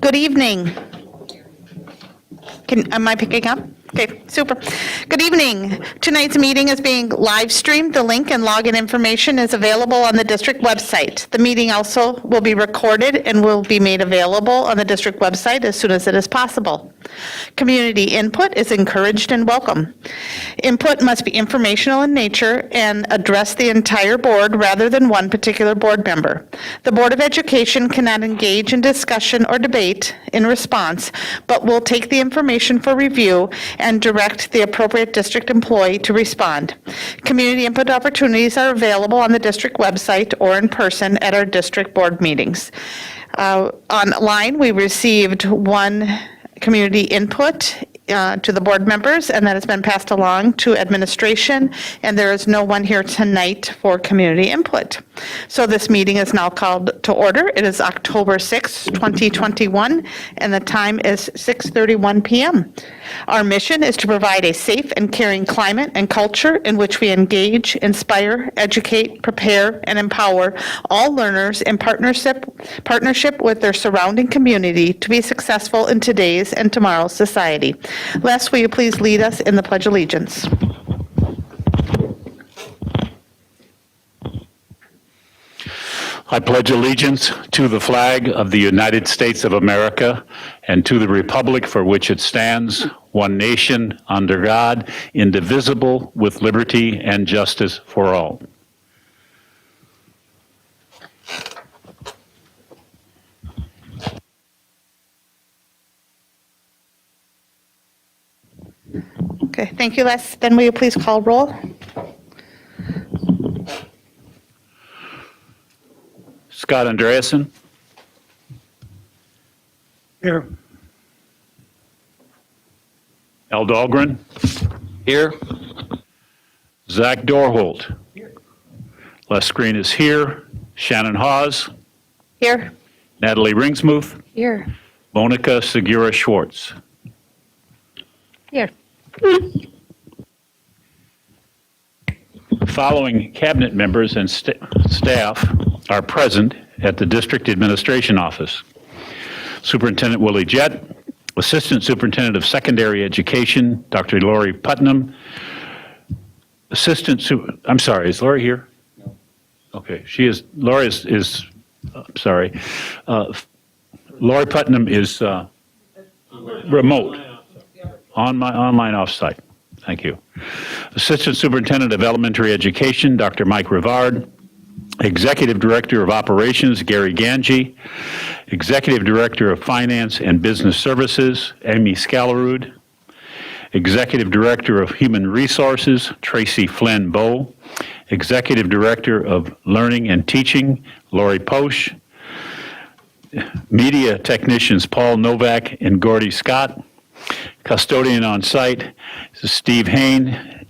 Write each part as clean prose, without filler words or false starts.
Good evening. Am I picking up? Okay, super. Good evening. Tonight's meeting is being live streamed. The link and login information is available on the district website. The meeting also will be recorded and will be made available on the district website as soon as it is possible. Community input is encouraged and welcome. Input must be informational in nature and address the entire board rather than one particular board member. The Board of Education cannot engage in discussion or debate in response, but will take the information for review and direct the appropriate district employee to respond. Community input opportunities are available on the district website or in person at our district board meetings. Online, we received one community input to the board members, and that has been passed along to administration, and there is no one here tonight for community input. So this meeting is now called to order. It is October 6, 2021, and the time is 6:31 p.m. Our mission is to provide a safe and caring climate and culture in which we engage, inspire, educate, prepare, and empower all learners in partnership with their surrounding community to be successful in today's and tomorrow's society. Les, will you please lead us in the Pledge of Allegiance? I pledge allegiance to the flag of the United States of America and to the republic for which it stands, one nation, under God, indivisible, with liberty and justice for all. Okay, thank you, Les. Then will you please call roll? Scott Andreasen. Here. Al Dahlgren. Here. Zach Dorholt. Here. Les Green is here. Shannon Hawes. Here. Natalie Ringsmuth. Here. Monica Segura Schwartz. Here. Following cabinet members and staff are present at the district administration office. Superintendent Willie Jett, Assistant Superintendent of Secondary Education, Dr. Lori Putnam, I'm sorry, is Lori here? No. Okay, Lori is sorry. Lori Putnam is remote, online offsite. Thank you. Assistant Superintendent of Elementary Education, Dr. Mike Rivard. Executive Director of Operations, Gary Ganji. Executive Director of Finance and Business Services, Amy Scalarud. Executive Director of Human Resources, Tracy Flynn Bowe. Executive Director of Learning and Teaching, Lori Posch. Media Technicians, Paul Novak and Gordy Scott. Custodian on site is Steve Hain,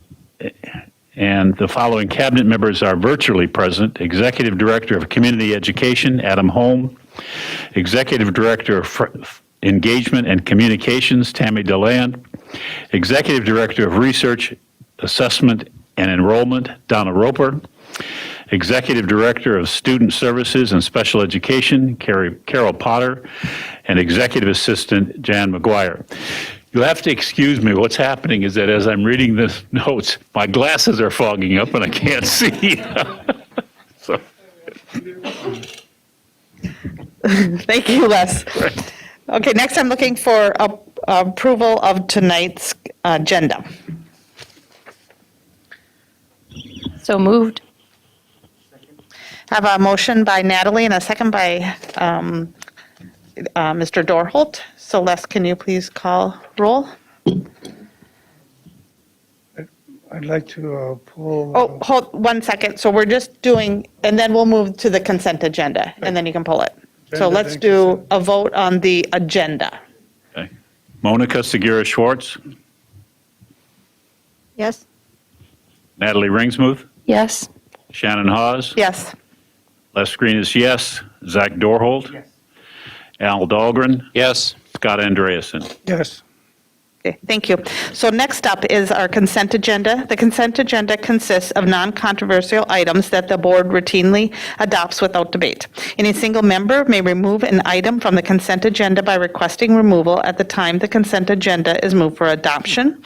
and the following cabinet members are virtually present. Executive Director of Community Education, Adam Holm. Executive Director of Engagement and Communications, Tammy DeLand. Executive Director of Research, Assessment and Enrollment, Donna Roper. Executive Director of Student Services and Special Education, Carol Potter. And Executive Assistant, Jan McGuire. You'll have to excuse me. What's happening is that as I'm reading the notes, my glasses are fogging up and I can't see. So. Thank you, Les. Okay, next I'm looking for approval of tonight's agenda. So moved. I have a motion by Natalie and a second by Mr. Dorholt. So Les, can you please call roll? I'd like to pull. Oh, hold 1 second. So we're just doing, and then we'll move to the consent agenda, and then you can pull it. So Agenda, let's then do consent. a vote on the agenda. Okay. Monica Segura Schwartz. Yes. Natalie Ringsmuth. Yes. Shannon Hawes. Yes. Les Green is yes. Zach Dorholt. Yes. Al Dahlgren. Yes. Scott Andreasen. Yes. Okay, thank you. So next up is our consent agenda. The consent agenda consists of non-controversial items that the board routinely adopts without debate. Any single member may remove an item from the consent agenda by requesting removal at the time the consent agenda is moved for adoption.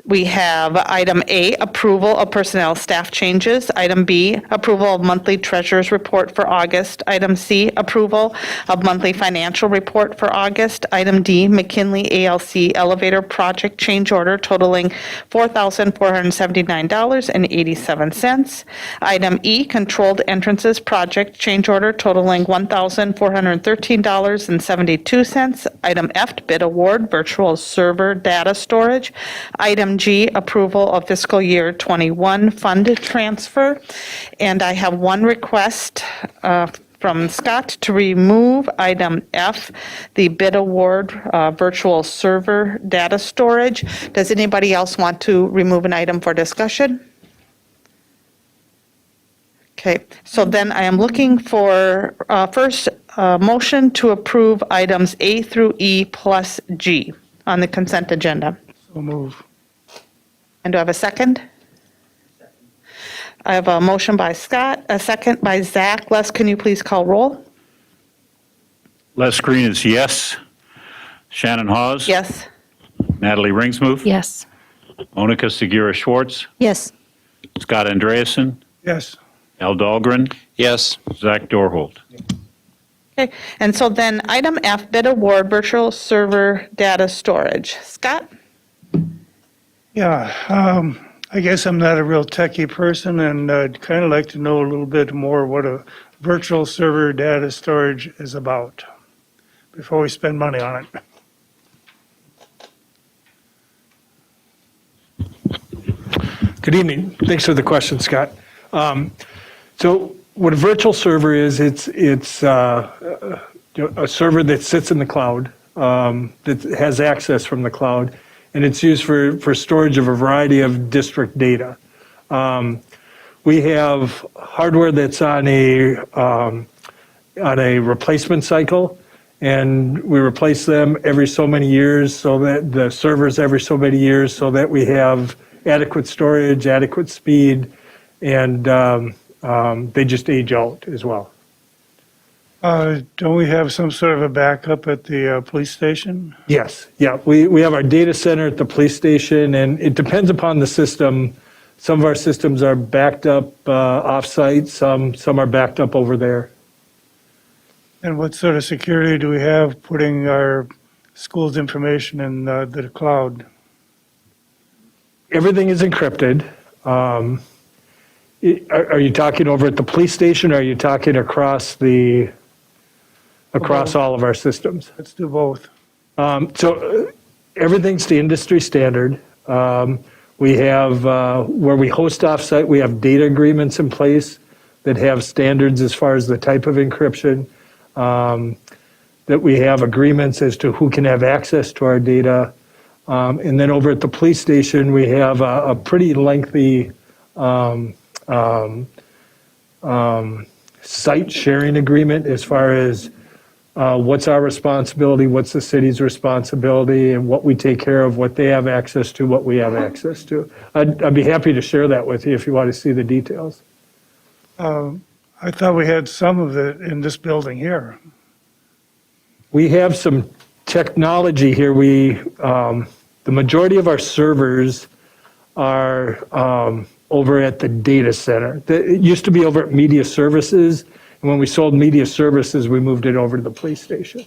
We have item A, approval of personnel staff changes. Item B, approval of monthly treasurer's report for August. Item C, approval of monthly financial report for August. Item D, McKinley ALC elevator project change order totaling $4,479.87. Item E, controlled entrances project change order totaling $1,413.72. Item F, bid award virtual server data storage. Item G, approval of fiscal year 21 fund transfer. And I have one request from Scott to remove item F, the bid award virtual server data storage. Does anybody else want to remove an item for discussion? Okay, so then I am looking for first motion to approve items A through E plus G on the consent agenda. So move. And do I have a second? I have a motion by Scott, a second by Zach. Les, can you please call roll? Les Green is yes. Shannon Hawes? Yes. Natalie Ringsmouth? Yes. Monica Segura Schwartz? Yes. Scott Andreasen? Yes. Al Dahlgren? Yes. Zach Dorholt? Okay, and so then item F, bid award virtual server data storage. Scott? Yeah, I guess I'm not a real techie person, and I'd kind of like to know a little bit more what a virtual server data storage is about before we spend money on it. Good evening. Thanks for the question, Scott. So what a virtual server is, it's a server that sits in the cloud, that has access from the cloud, and it's used for storage of a variety of district data. We have hardware that's on a replacement cycle, and we replace them every so many years, so that the servers every so many years, so that we have adequate storage, adequate speed, and they just age out as well. Don't we have some sort of a backup at the police station? Yes, yeah, we have our data center at the police station, and it depends upon the system. Some of our systems are backed up off-site, some are backed up over there. And what sort of security do we have putting our school's information in the cloud? Everything is encrypted. Are you talking over at the police station, or are you talking across all of our systems? Let's do both. So everything's to industry standard. We have, where we host offsite, we have data agreements in place that have standards as far as the type of encryption, that we have agreements as to who can have access to our data. And then over at the police station, we have a pretty lengthy site sharing agreement as far as what's our responsibility, what's the city's responsibility, and what we take care of, what they have access to, what we have access to. I'd be happy to share that with you if you want to see the details. I thought we had some of it in this building here. We have some technology here. The majority of our servers are over at the data center. It used to be over at Media Services, and when we sold Media Services, we moved it over to the police station.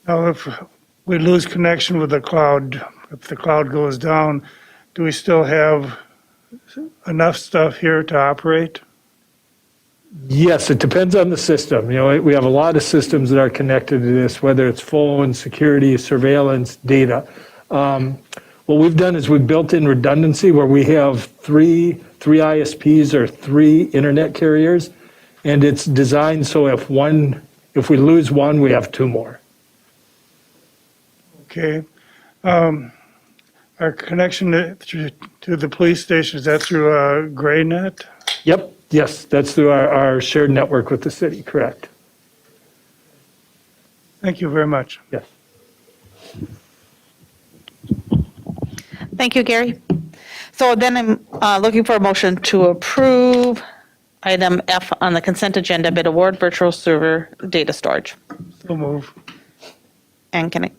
Now, if we lose connection with the cloud, if the cloud goes down, do we still have enough stuff here to operate? Yes, it depends on the system. You know, we have a lot of systems that are connected to this, whether it's phone, security, surveillance, data. What we've done is we've built in redundancy where we have three ISPs or 3 internet carriers, and it's designed so if we lose one, we have 2 more. Okay. Our connection to the police station, is that through GrayNet? Yep, yes, that's through our shared network with the city, correct. Thank you very much. Yes. Thank you, Gary. So then I'm looking for a motion to approve item F on the consent agenda, bid award virtual server data storage. So move. And can I,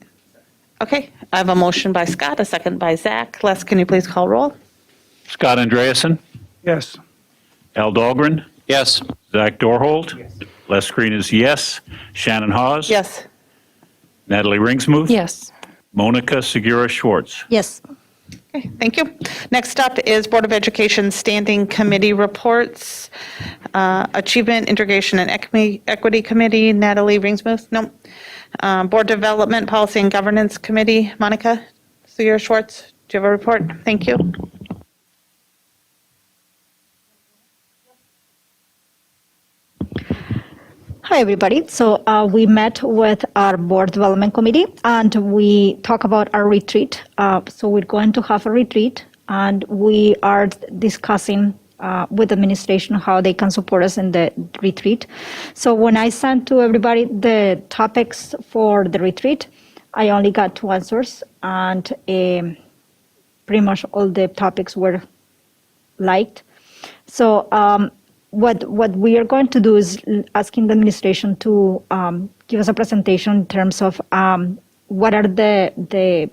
okay, I have a motion by Scott, a second by Zach. Les, can you please call roll? Scott Andreasen, Yes. Al Dahlgren, Yes. Zach Dorhold. Les Green is yes. Shannon Hawes. Yes. Natalie Ringsmuth. Yes. Monica Segura Schwartz. Yes. Okay, thank you. Next up is Board of Education Standing Committee reports. Achievement, Integration, and Equity Committee, Natalie Ringsmuth. No. Board Development, Policy, and Governance Committee, Monica Segura Schwartz. Do you have a report? Thank you. Hi, everybody. So we met with our board development committee and we talk about our retreat. So we're going to have a retreat and we are discussing with administration how they can support us in the retreat. So when I sent to everybody the topics for the retreat, I only got 2 answers and pretty much all the topics were liked. So what we are going to do is asking the administration to give us a presentation in terms of what are the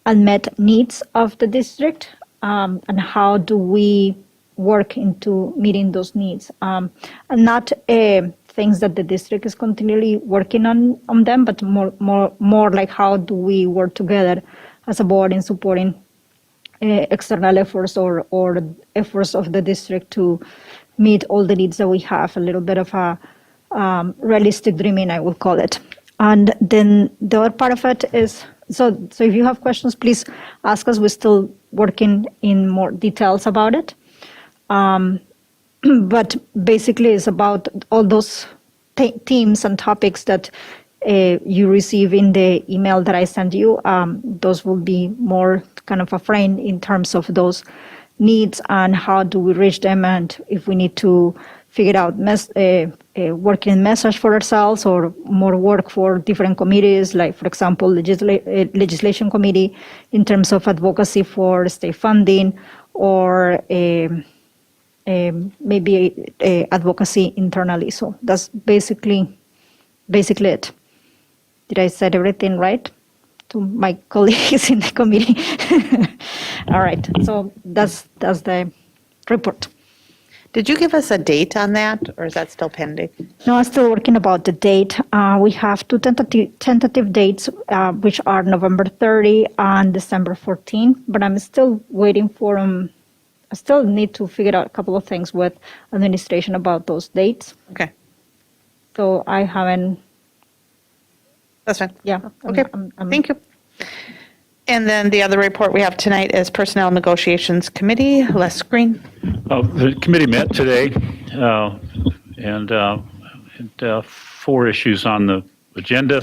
unmet needs of the district and how do we work into meeting those needs, and not things that the district is continually working on them, but more like how do we work together as a board in supporting external efforts or efforts of the district to meet all the needs that we have, a little bit of a realistic dreaming, I would call it. And then the other part of it is, so if you have questions, please ask us. We're still working in more details about it. But basically it's about all those themes and topics that you receive in the email that I sent you. Those will be more kind of a frame in terms of those needs and how do we reach them, and if we need to figure out working message for ourselves or more work for different committees, like for example legislation committee in terms of advocacy for state funding, or maybe advocacy internally. So that's basically it. Did I say everything right to my colleagues in the committee? All right, so that's the report. Did you give us a date on that, or is that still pending? No, I'm still working about the date. We have 2 tentative dates, which are November 30 and December 14, but I'm still waiting for them. I still need to figure out a couple of things with administration about those dates. Okay, So I haven't, that's fine. yeah. Okay, thank you. And then the other report we have tonight is Personnel Negotiations Committee, Les Green. The committee met today and had 4 issues on the agenda.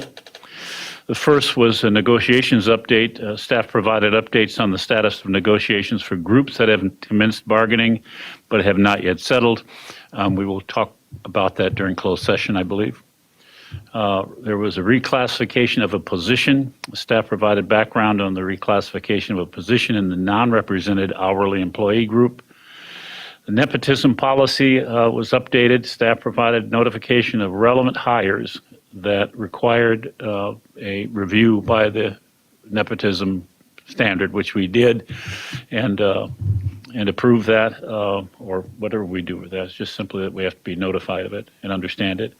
The first was a negotiations update. Staff provided updates on the status of negotiations for groups that have commenced bargaining but have not yet settled. We will talk about that during closed session, I believe. There was a reclassification of a position. Staff provided background on the reclassification of a position in the non-represented hourly employee group. The nepotism policy was updated. Staff provided notification of relevant hires that required a review by the nepotism standard, which we did, and approve that, or whatever we do with that. It's just simply that we have to be notified of it and understand it.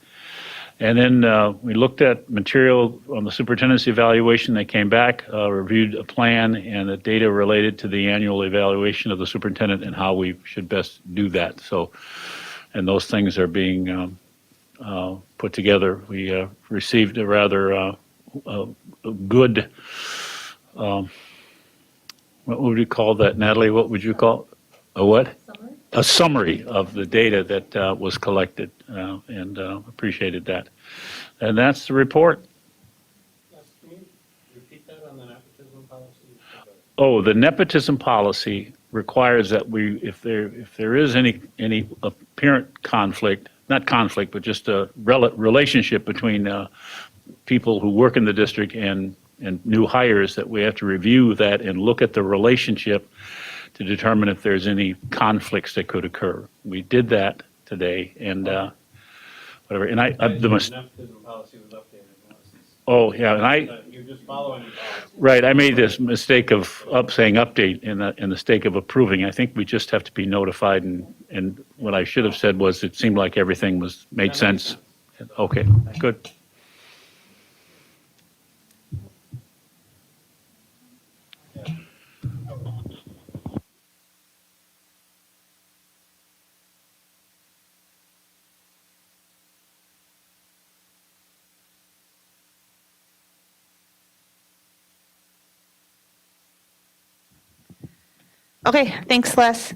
And then we looked at material on the superintendent's evaluation. They came back, reviewed a plan and the data related to the annual evaluation of the superintendent and how we should best do that. So, and those things are being put together. We received a rather good, what would you call that, Natalie? What would you call a what? A summary of the data that was collected, and appreciated that. And that's the report. Yes, can you repeat that on the nepotism policy? Oh, the nepotism policy requires that if there is any apparent conflict, not conflict, but just a relationship between people who work in the district and and new hires, that we have to review that and look at the relationship to determine if there's any conflicts that could occur. We did that today, and whatever. And the Nepotism policy was updated. oh yeah, and You're just following the policy. right, I made this mistake of saying update in the mistake of approving. I think we just have to be notified, and what I should have said was it seemed like everything made sense. Okay, good. Okay, thanks, Les.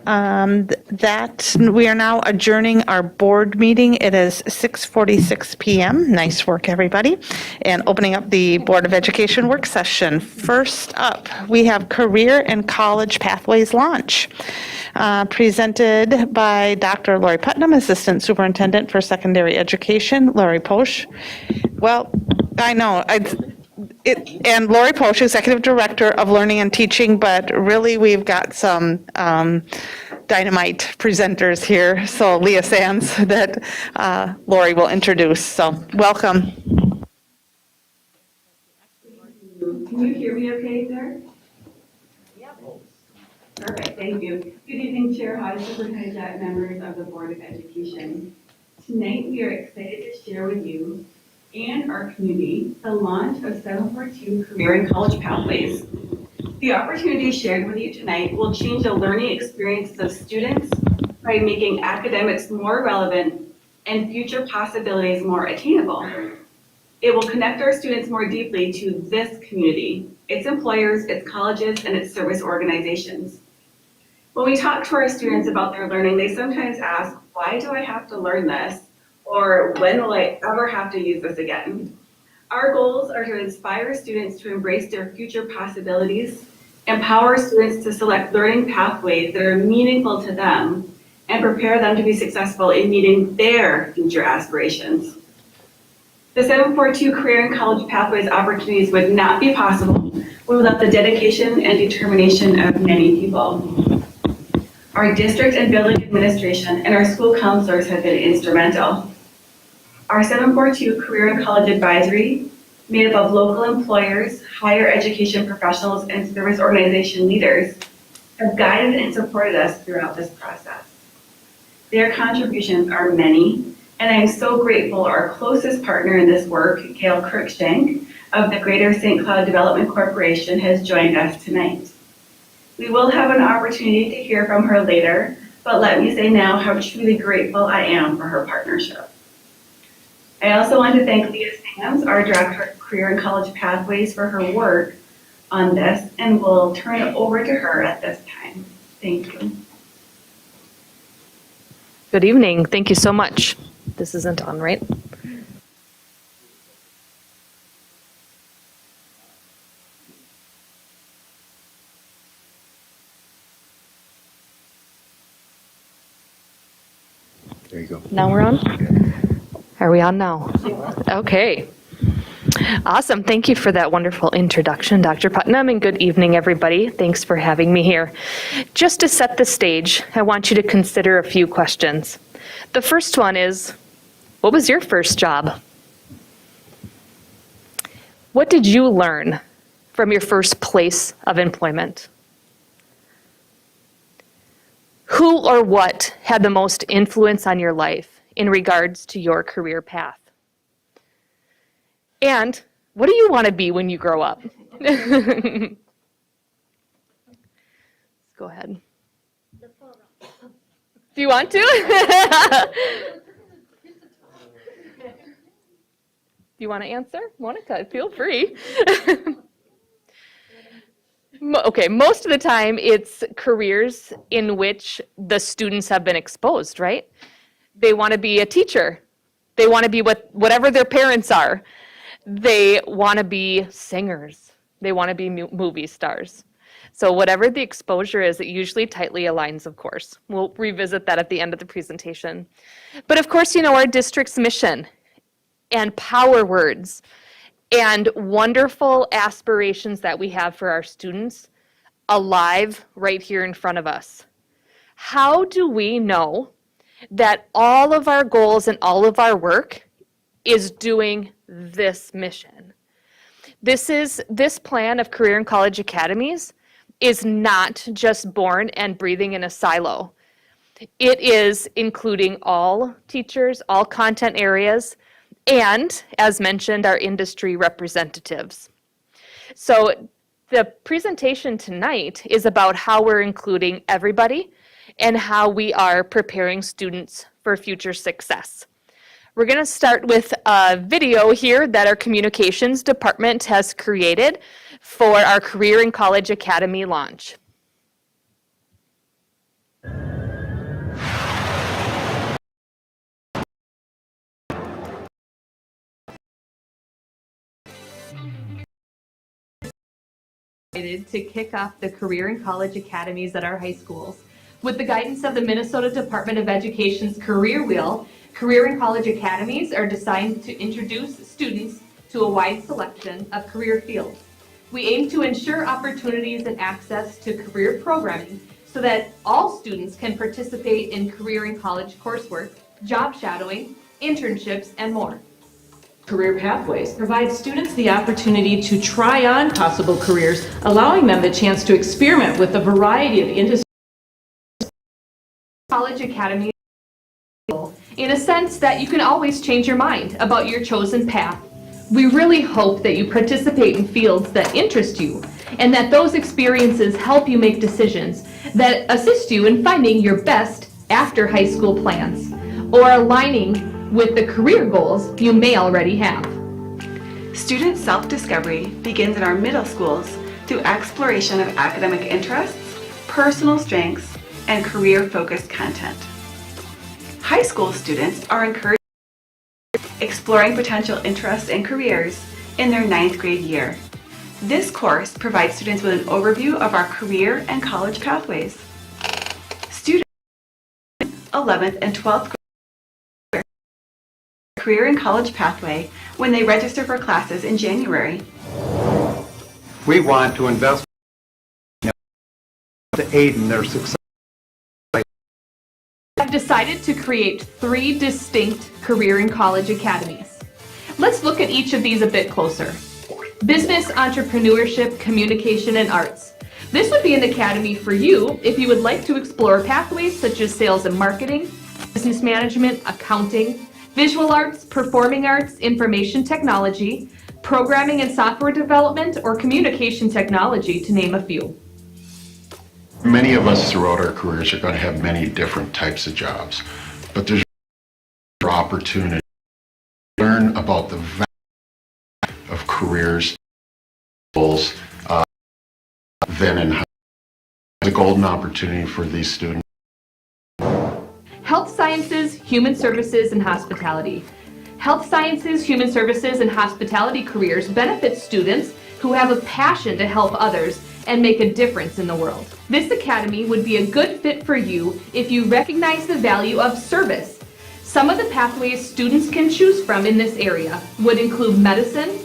We are now adjourning our board meeting. It is 6:46 PM. Nice work, everybody. And opening up the Board of Education work session. First up, we have Career and College Pathways Launch, presented by Dr. Lori Putnam, Assistant Superintendent for Secondary Education. Lori Posch. Well, I know, and Lori Posch, Executive Director of Learning and Teaching, but really we've got some dynamite presenters here. So Leah Sands that Lori will introduce. So welcome. Can you hear me okay there? Yep. Perfect, thank you. Good evening, Chair Hodge, Superintendent, members of the Board of Education. Tonight, we are excited to share with you and our community the launch of 742 Career and College Pathways. The opportunity shared with you tonight will change the learning experiences of students by making academics more relevant and future possibilities more attainable. It will connect our students more deeply to this community, its employers, its colleges, and its service organizations. When we talk to our students about their learning, they sometimes ask, why do I have to learn this? Or when will I ever have to use this again? Our goals are to inspire students to embrace their future possibilities, empower students to select learning pathways that are meaningful to them, and prepare them to be successful in meeting their future aspirations. The 742 Career and College Pathways opportunities would not be possible without the dedication and determination of many people. Our district and building administration and our school counselors have been instrumental. Our 742 Career and College Advisory, made up of local employers, higher education professionals, and service organization leaders, have guided and supported us throughout this process. Their contributions are many, and I am so grateful our closest partner in this work, Gail Kirkshank of the Greater St. Cloud Development Corporation, has joined us tonight. We will have an opportunity to hear from her later, but let me say now how truly grateful I am for her partnership. I also want to thank Leah Sands, our Director of Career and College Pathways, for her work on this, and we'll turn it over to her at this time. Thank you. Good evening. Thank you so much. This isn't on, right? There you go. Now we're on? Are we on now? Okay. Awesome. Thank you for that wonderful introduction, Dr. Putnam, and good evening, everybody. Thanks for having me here. Just to set the stage, I want you to consider a few questions. The first one is, what was your first job? What did you learn from your first place of employment? Who or what had the most influence on your life in regards to your career path? And what do you want to be when you grow up? Go ahead. Do you want to? Do you want to answer? Monica, feel free. Okay, most of the time it's careers in which the students have been exposed, right? They want to be a teacher. They want to be whatever their parents are. They want to be singers. They want to be movie stars. So whatever the exposure is, it usually tightly aligns, of course. We'll revisit that at the end of the presentation. But of course, you know, our district's mission and power words and wonderful aspirations that we have for our students alive right here in front of us. How do we know that all of our goals and all of our work is doing this mission? This plan of career and college academies is not just born and breathing in a silo. It is including all teachers, all content areas, and, as mentioned, our industry representatives. So the presentation tonight is about how we're including everybody and how we are preparing students for future success. We're going to start with a video here that our communications department has created for our Career and College Academy launch. To kick off the Career and College Academies at our high schools. With the guidance of the Minnesota Department of Education's Career Wheel, Career and College Academies are designed to introduce students to a wide selection of career fields. We aim to ensure opportunities and access to career programming so that all students can participate in career and college coursework, job shadowing, internships, and more. Career Pathways provides students the opportunity to try on possible careers, allowing them the chance to experiment with a variety of industries. College Academy, in a sense that you can always change your mind about your chosen path. We really hope that you participate in fields that interest you and that those experiences help you make decisions that assist you in finding your best after high school plans or aligning with the career goals you may already have. Student self-discovery begins in our middle schools through exploration of academic interests, personal strengths, and career-focused content. High school students are encouraged exploring potential interests and careers in their 9th grade year. This course provides students with an overview of our career and college pathways. Students 11th and 12th grade career and college pathway when they register for classes in January. We want to invest to aid in their success. I've decided to create 3 distinct career and college academies. Let's look at each of these a bit closer. Business, entrepreneurship, communication, and arts. This would be an academy for you if you would like to explore pathways such as sales and marketing, business management, accounting, visual arts, performing arts, information technology, programming and software development, or communication technology, to name a few. Many of us throughout our careers are going to have many different types of jobs, but there's opportunity to learn about the value of careers, goals, then in high school. The golden opportunity for these students. Health sciences, human services, and hospitality. Health sciences, human services, and hospitality careers benefit students who have a passion to help others and make a difference in the world. This academy would be a good fit for you if you recognize the value of service. Some of the pathways students can choose from in this area would include medicine,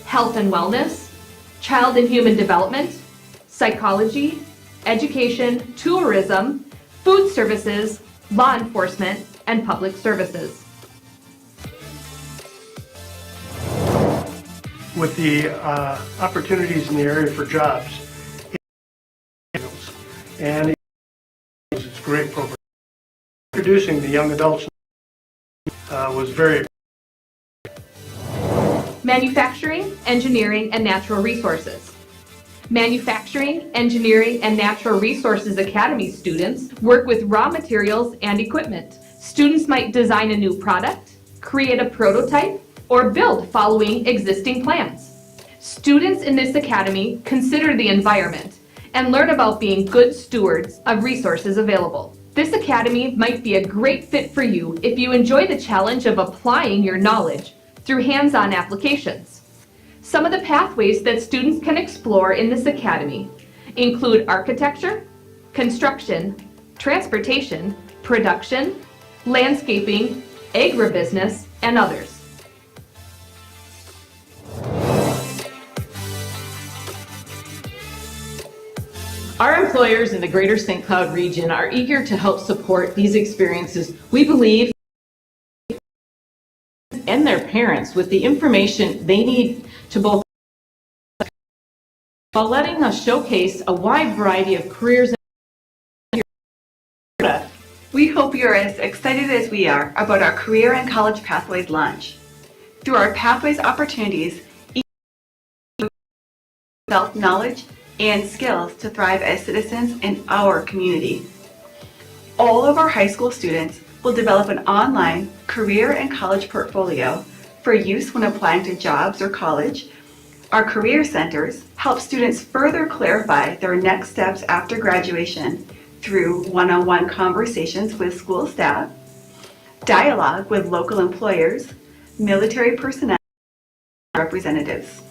health and wellness, child and human development, psychology, education, tourism, food services, law enforcement, and public services. With the opportunities in the area for jobs, and it's a great program. Introducing the young adults was very. Manufacturing, engineering, and natural resources. Manufacturing, Engineering, and Natural Resources Academy students work with raw materials and equipment. Students might design a new product, create a prototype, or build following existing plans. Students in this academy consider the environment and learn about being good stewards of resources available. This academy might be a great fit for you if you enjoy the challenge of applying your knowledge through hands-on applications. Some of the pathways that students can explore in this academy include architecture, construction, transportation, production, landscaping, agribusiness, and others. Our employers in the greater St. Cloud region are eager to help support these experiences. We believe and their parents with the information they need to both while letting us showcase a wide variety of careers. We hope you're as excited as we are about our Career and College Pathways launch. Through our Pathways opportunities, each develop knowledge and skills to thrive as citizens in our community. All of our high school students will develop an online career and college portfolio for use when applying to jobs or college. Our career centers help students further clarify their next steps after graduation through one-on-one conversations with school staff, dialogue with local employers, military personnel, and representatives.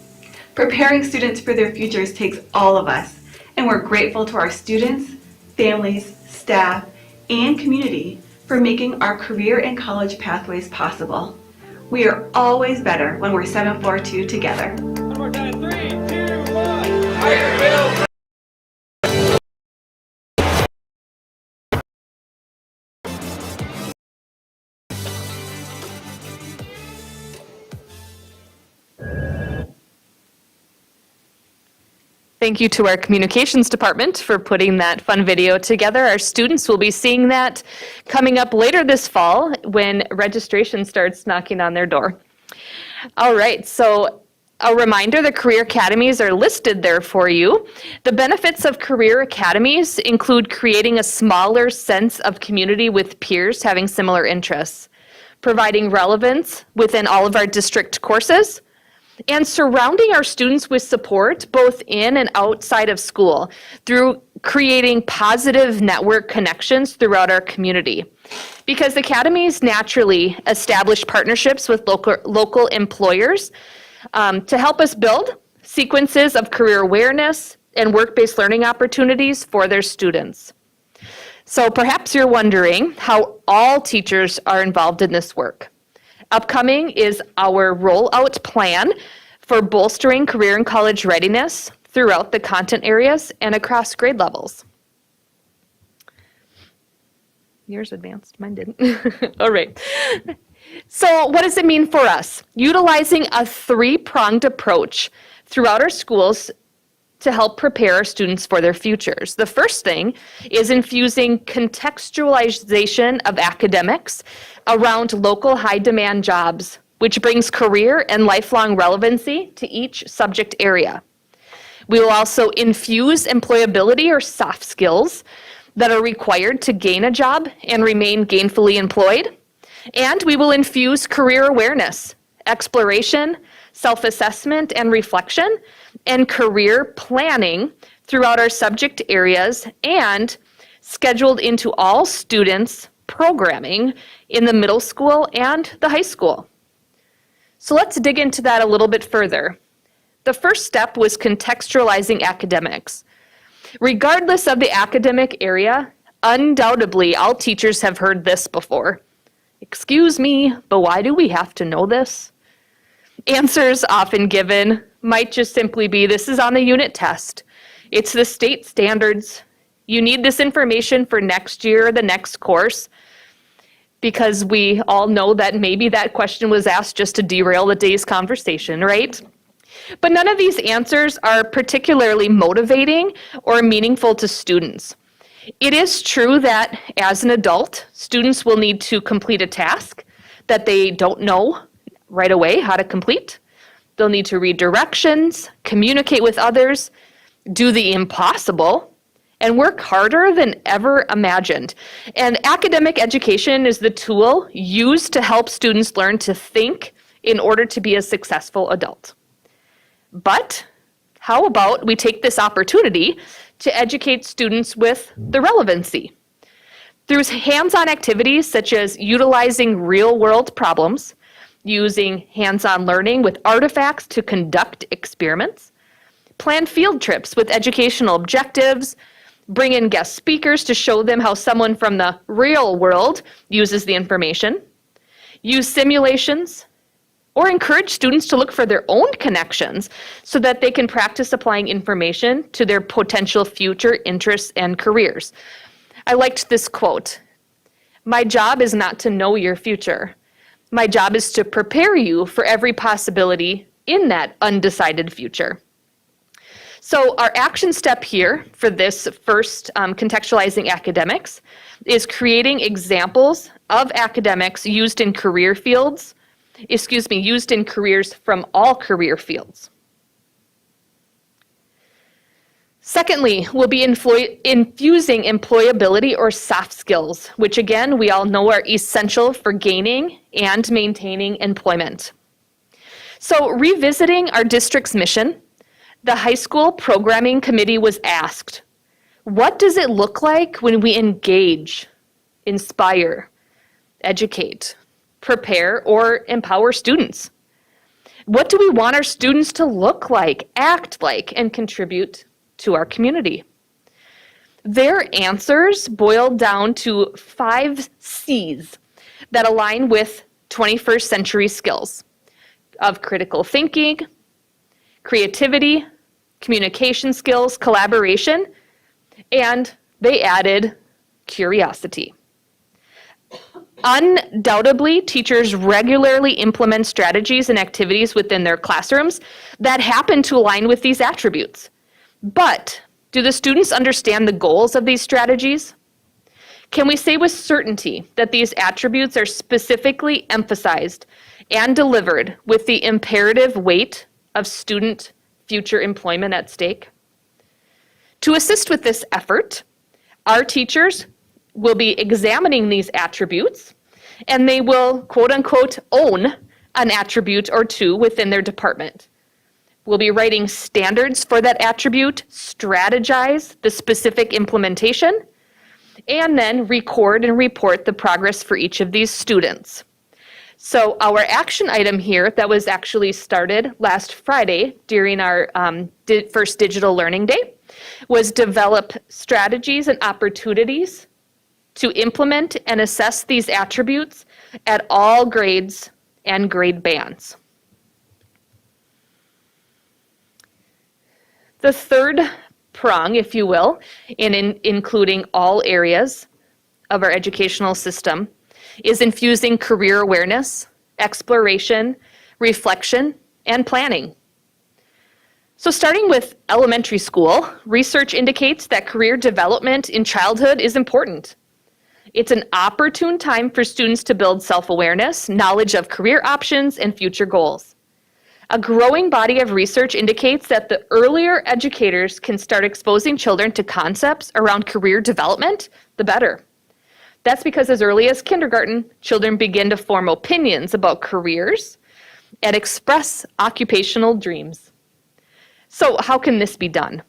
Preparing students for their futures takes all of us, and we're grateful to our students, families, staff, and community for making our career and college pathways possible. We are always better when we're 742 together. One more time, 3, 2, 1. Thank you to our communications department for putting that fun video together. Our students will be seeing that coming up later this fall when registration starts knocking on their door. All right, so a reminder, the career academies are listed there for you. The benefits of career academies include creating a smaller sense of community with peers having similar interests, providing relevance within all of our district courses, and surrounding our students with support both in and outside of school through creating positive network connections throughout our community. Because academies naturally establish partnerships with local employers to help us build sequences of career awareness and work-based learning opportunities for their students. So perhaps you're wondering how all teachers are involved in this work. Upcoming is our rollout plan for bolstering career and college readiness throughout the content areas and across grade levels. Yours advanced, mine didn't. All right. So what does it mean for us? Utilizing a three-pronged approach throughout our schools to help prepare our students for their futures. The first thing is infusing contextualization of academics around local high-demand jobs, which brings career and lifelong relevancy to each subject area. We will also infuse employability or soft skills that are required to gain a job and remain gainfully employed. And we will infuse career awareness, exploration, self-assessment and reflection, and career planning throughout our subject areas and scheduled into all students' programming in the middle school and the high school. So let's dig into that a little bit further. The first step was contextualizing academics. Regardless of the academic area, undoubtedly all teachers have heard this before. Excuse me, but why do we have to know this? Answers often given might just simply be, this is on the unit test. It's the state standards. You need this information for next year or the next course, because we all know that maybe that question was asked just to derail the day's conversation, right? But none of these answers are particularly motivating or meaningful to students. It is true that as an adult, students will need to complete a task that they don't know right away how to complete. They'll need to read directions, communicate with others, do the impossible, and work harder than ever imagined. And academic education is the tool used to help students learn to think in order to be a successful adult. But how about we take this opportunity to educate students with the relevancy? Through hands-on activities such as utilizing real-world problems, using hands-on learning with artifacts to conduct experiments, plan field trips with educational objectives, bring in guest speakers to show them how someone from the real world uses the information, use simulations, or encourage students to look for their own connections so that they can practice applying information to their potential future interests and careers. I liked this quote. "My job is not to know your future. My job is to prepare you for every possibility in that undecided future." So our action step here for this first Contextualizing Academics is creating examples of academics used in career fields, used in careers from all career fields. Secondly, we'll be infusing employability or soft skills, which again, we all know are essential for gaining and maintaining employment. So revisiting our district's mission, the high school programming committee was asked, what does it look like when we engage, inspire, educate, prepare, or empower students? What do we want our students to look like, act like, and contribute to our community? Their answers boiled down to 5 C's that align with 21st century skills of critical thinking, creativity, communication skills, collaboration, and they added curiosity. Undoubtedly, teachers regularly implement strategies and activities within their classrooms that happen to align with these attributes. But do the students understand the goals of these strategies? Can we say with certainty that these attributes are specifically emphasized and delivered with the imperative weight of student future employment at stake? To assist with this effort, our teachers will be examining these attributes, and they will, quote unquote, own an attribute or two within their department. We'll be writing standards for that attribute, strategize the specific implementation, and then record and report the progress for each of these students. So our action item here that was actually started last Friday during our first Digital Learning Day was develop strategies and opportunities to implement and assess these attributes at all grades and grade bands. The third prong, if you will, in including all areas of our educational system, is infusing career awareness, exploration, reflection, and planning. So starting with elementary school, research indicates that career development in childhood is important. It's an opportune time for students to build self-awareness, knowledge of career options, and future goals. A growing body of research indicates that the earlier educators can start exposing children to concepts around career development, the better. That's because as early as kindergarten, children begin to form opinions about careers and express occupational dreams. So how can this be done?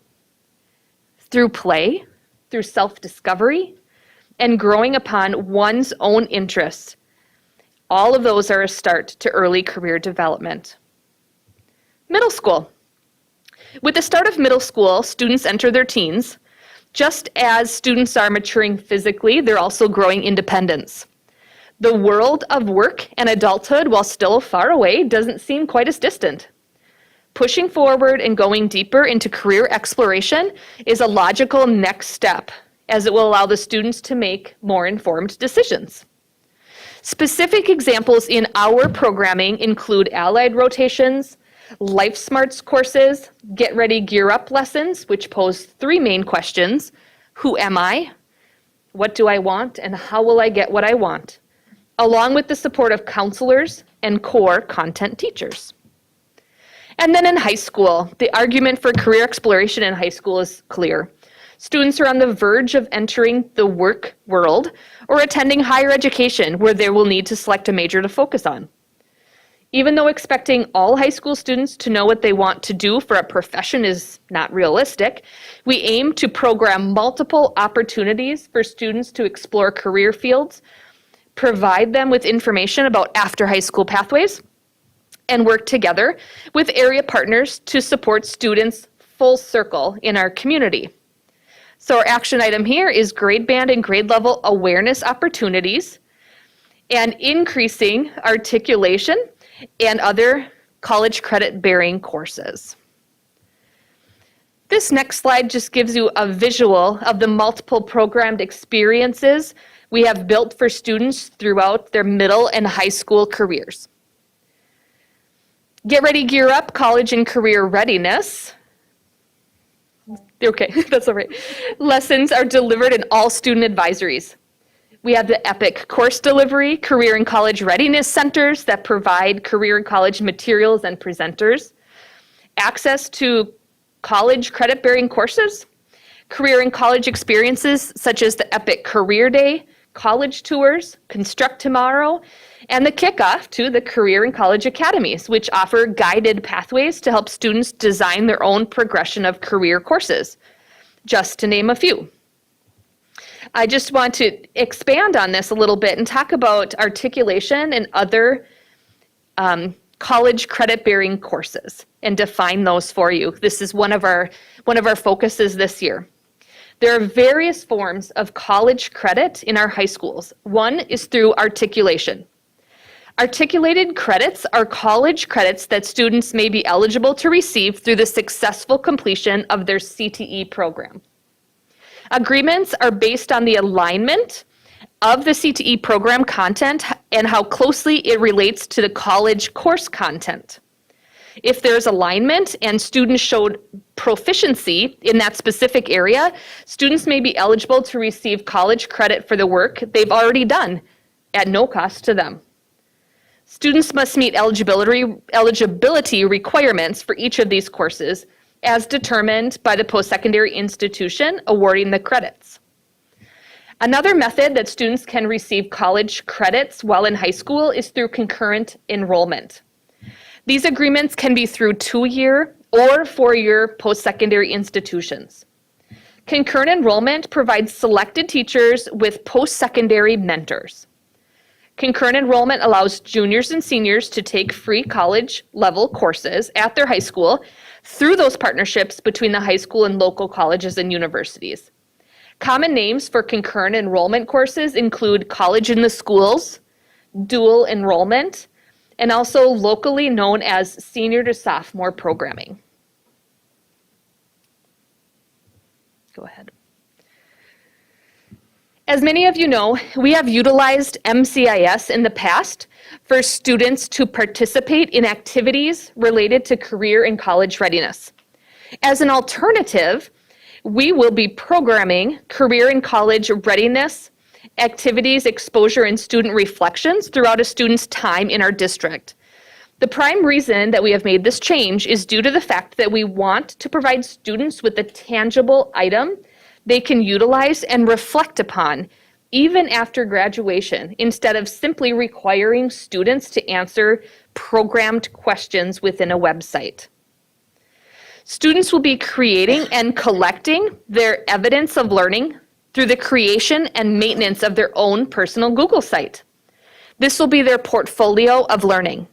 Through play, through self-discovery, and growing upon one's own interests. All of those are a start to early career development. Middle school. With the start of middle school, students enter their teens. Just as students are maturing physically, they're also growing independence. The world of work and adulthood, while still far away, doesn't seem quite as distant. Pushing forward and going deeper into career exploration is a logical next step, as it will allow the students to make more informed decisions. Specific examples in our programming include allied rotations, Life Smarts courses, Get Ready, Gear Up lessons, which pose 3 main questions. Who am I? What do I want? And how will I get what I want? Along with the support of counselors and core content teachers. And then in high school, the argument for career exploration in high school is clear. Students are on the verge of entering the work world or attending higher education where they will need to select a major to focus on. Even though expecting all high school students to know what they want to do for a profession is not realistic, we aim to program multiple opportunities for students to explore career fields, provide them with information about after high school pathways, and work together with area partners to support students full circle in our community. So our action item here is grade band and grade level awareness opportunities and increasing articulation and other college credit-bearing courses. This next slide just gives you a visual of the multiple programmed experiences we have built for students throughout their middle and high school careers. Get Ready, Gear Up, College and Career Readiness. Okay, that's all right. Lessons are delivered in all student advisories. We have the EPIC course delivery, career and college readiness centers that provide career and college materials and presenters, access to college credit-bearing courses, career and college experiences such as the EPIC Career Day, college tours, Construct Tomorrow, and the kickoff to the Career and College Academies, which offer guided pathways to help students design their own progression of career courses, just to name a few. I just want to expand on this a little bit and talk about articulation and other college credit-bearing courses and define those for you. This is one of our focuses this year. There are various forms of college credit in our high schools. One is through articulation. Articulated credits are college credits that students may be eligible to receive through the successful completion of their CTE program. Agreements are based on the alignment of the CTE program content and how closely it relates to the college course content. If there's alignment and students showed proficiency in that specific area, students may be eligible to receive college credit for the work they've already done at no cost to them. Students must meet eligibility requirements for each of these courses as determined by the post-secondary institution awarding the credits. Another method that students can receive college credits while in high school is through concurrent enrollment. These agreements can be through 2-year or 4-year post-secondary institutions. Concurrent enrollment provides selected teachers with post-secondary mentors. Concurrent enrollment allows juniors and seniors to take free college level courses at their high school through those partnerships between the high school and local colleges and universities. Common names for concurrent enrollment courses include college in the schools, dual enrollment, and also locally known as senior to sophomore programming. Go ahead. As many of you know, we have utilized MCIS in the past for students to participate in activities related to career and college readiness. As an alternative, we will be programming career and college readiness activities, exposure, and student reflections throughout a student's time in our district. The prime reason that we have made this change is due to the fact that we want to provide students with a tangible item they can utilize and reflect upon even after graduation, instead of simply requiring students to answer programmed questions within a website. Students will be creating and collecting their evidence of learning through the creation and maintenance of their own personal Google site. This will be their portfolio of learning.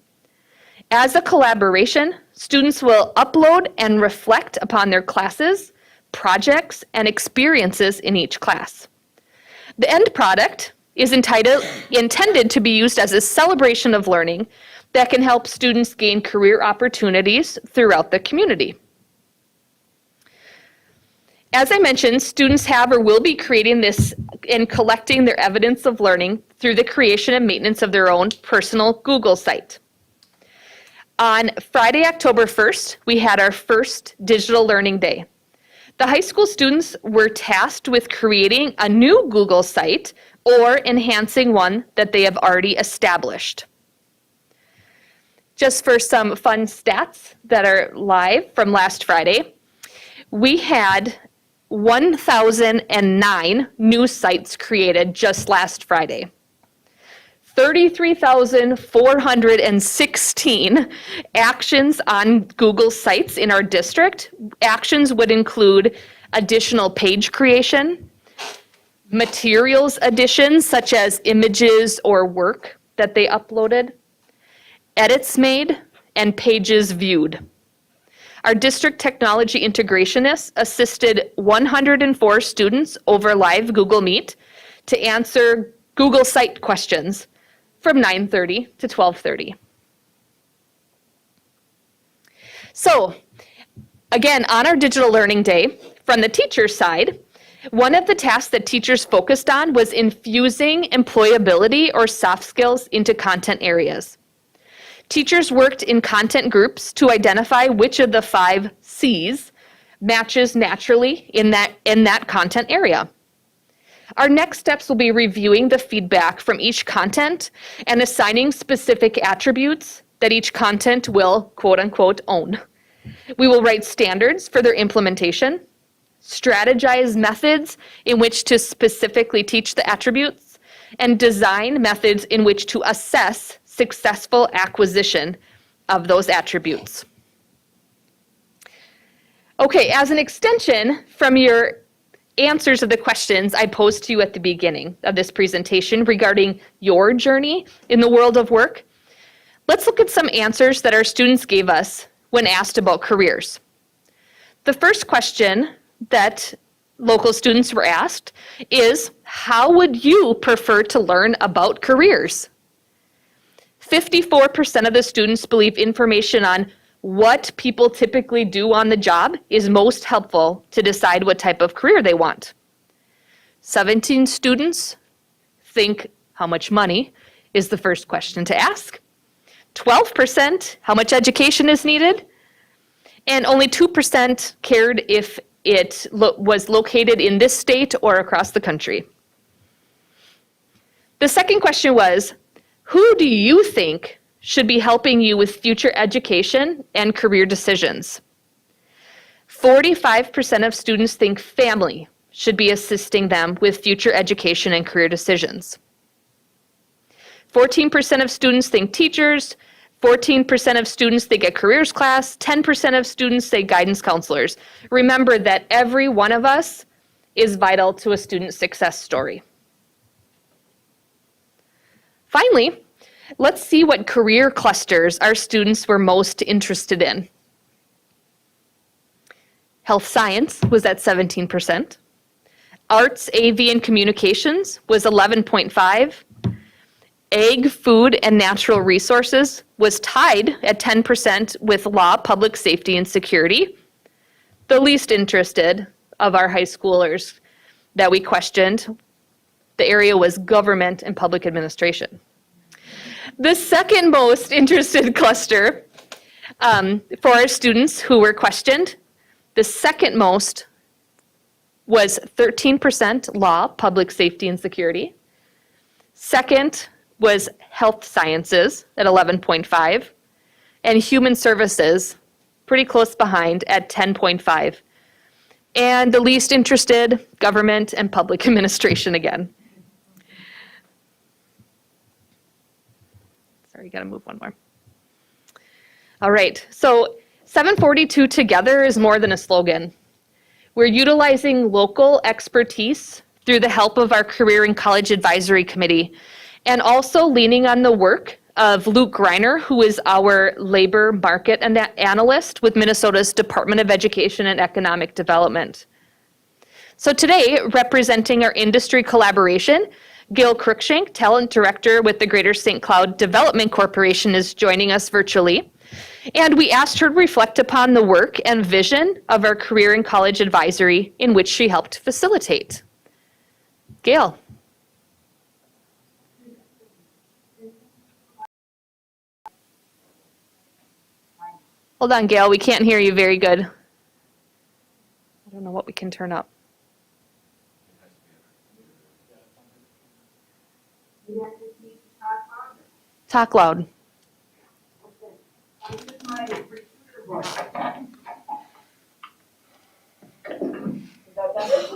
As a collaboration, students will upload and reflect upon their classes, projects, and experiences in each class. The end product is intended to be used as a celebration of learning that can help students gain career opportunities throughout the community. As I mentioned, students have or will be creating this and collecting their evidence of learning through the creation and maintenance of their own personal Google site. On Friday, October 1st, we had our first Digital Learning Day. The high school students were tasked with creating a new Google site or enhancing one that they have already established. Just for some fun stats that are live from last Friday, we had 1,009 new sites created just last Friday. 33,416 actions on Google Sites in our district. Actions would include additional page creation, materials additions such as images or work that they uploaded, edits made, and pages viewed. Our district technology integrationists assisted 104 students over live Google Meet to answer Google Site questions from 9:30 to 12:30. So again, on our digital learning day, from the teacher's side, one of the tasks that teachers focused on was infusing employability or soft skills into content areas. Teachers worked in content groups to identify which of the 5 C's matches naturally in that content area. Our next steps will be reviewing the feedback from each content and assigning specific attributes that each content will, quote unquote, own. We will write standards for their implementation, strategize methods in which to specifically teach the attributes, and design methods in which to assess successful acquisition of those attributes. Okay, as an extension from your answers of the questions I posed to you at the beginning of this presentation regarding your journey in the world of work, let's look at some answers that our students gave us when asked about careers. The first question that local students were asked is, how would you prefer to learn about careers? 54% of the students believe information on what people typically do on the job is most helpful to decide what type of career they want. 17 students think how much money is the first question to ask. 12% how much education is needed. And only 2% cared if it was located in this state or across the country. The second question was, who do you think should be helping you with future education and career decisions? 45% of students think family should be assisting them with future education and career decisions. 14% of students think teachers, 14% of students think a careers class, 10% of students say guidance counselors. Remember that every one of us is vital to a student success story. Finally, let's see what career clusters our students were most interested in. Health science was at 17%. Arts, AV, and communications was 11.5%. Ag, food, and natural resources was tied at 10% with law, public safety, and security. The least interested of our high schoolers that we questioned, the area was government and public administration. The second most interested cluster for our students who were questioned, the second most was 13% law, public safety, and security. Second was health sciences at 11.5%, and human services pretty close behind at 10.5%. And the least interested, government and public administration again. Sorry, gotta move one more. All right, so 742 Together is more than a slogan. We're utilizing local expertise through the help of our Career and College Advisory Committee, and also leaning on the work of Luke Greiner, who is our labor market analyst with Minnesota's Department of Education and Economic Development. So today, representing our industry collaboration, Gail Cruikshank, Talent Director with the Greater St. Cloud Development Corporation, is joining us virtually. And we asked her to reflect upon the work and vision of our Career and College Advisory, in which she helped facilitate. Gail. Hold on, Gail, we can't hear you very good. I don't know what we can turn up. Talk loud.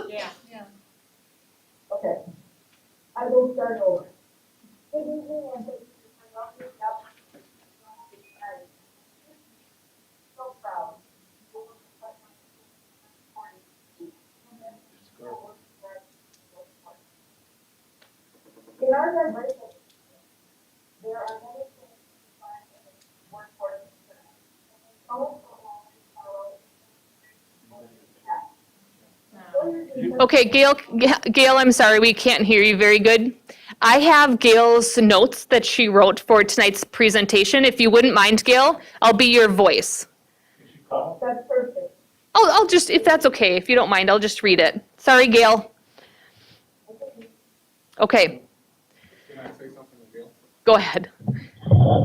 Yeah. Okay. I will start over. Good evening and thank you for welcoming me up. So proud. In our diverse, there are many things to find in the workforce. Okay, Gail, I'm sorry, we can't hear you very good. I have Gail's notes that she wrote for tonight's presentation. If you wouldn't mind, Gail, I'll be your voice. That's perfect. I'll just, if that's okay, if you don't mind, I'll just read it. Sorry, Gail. Okay. Can I say something to Gail? Go ahead.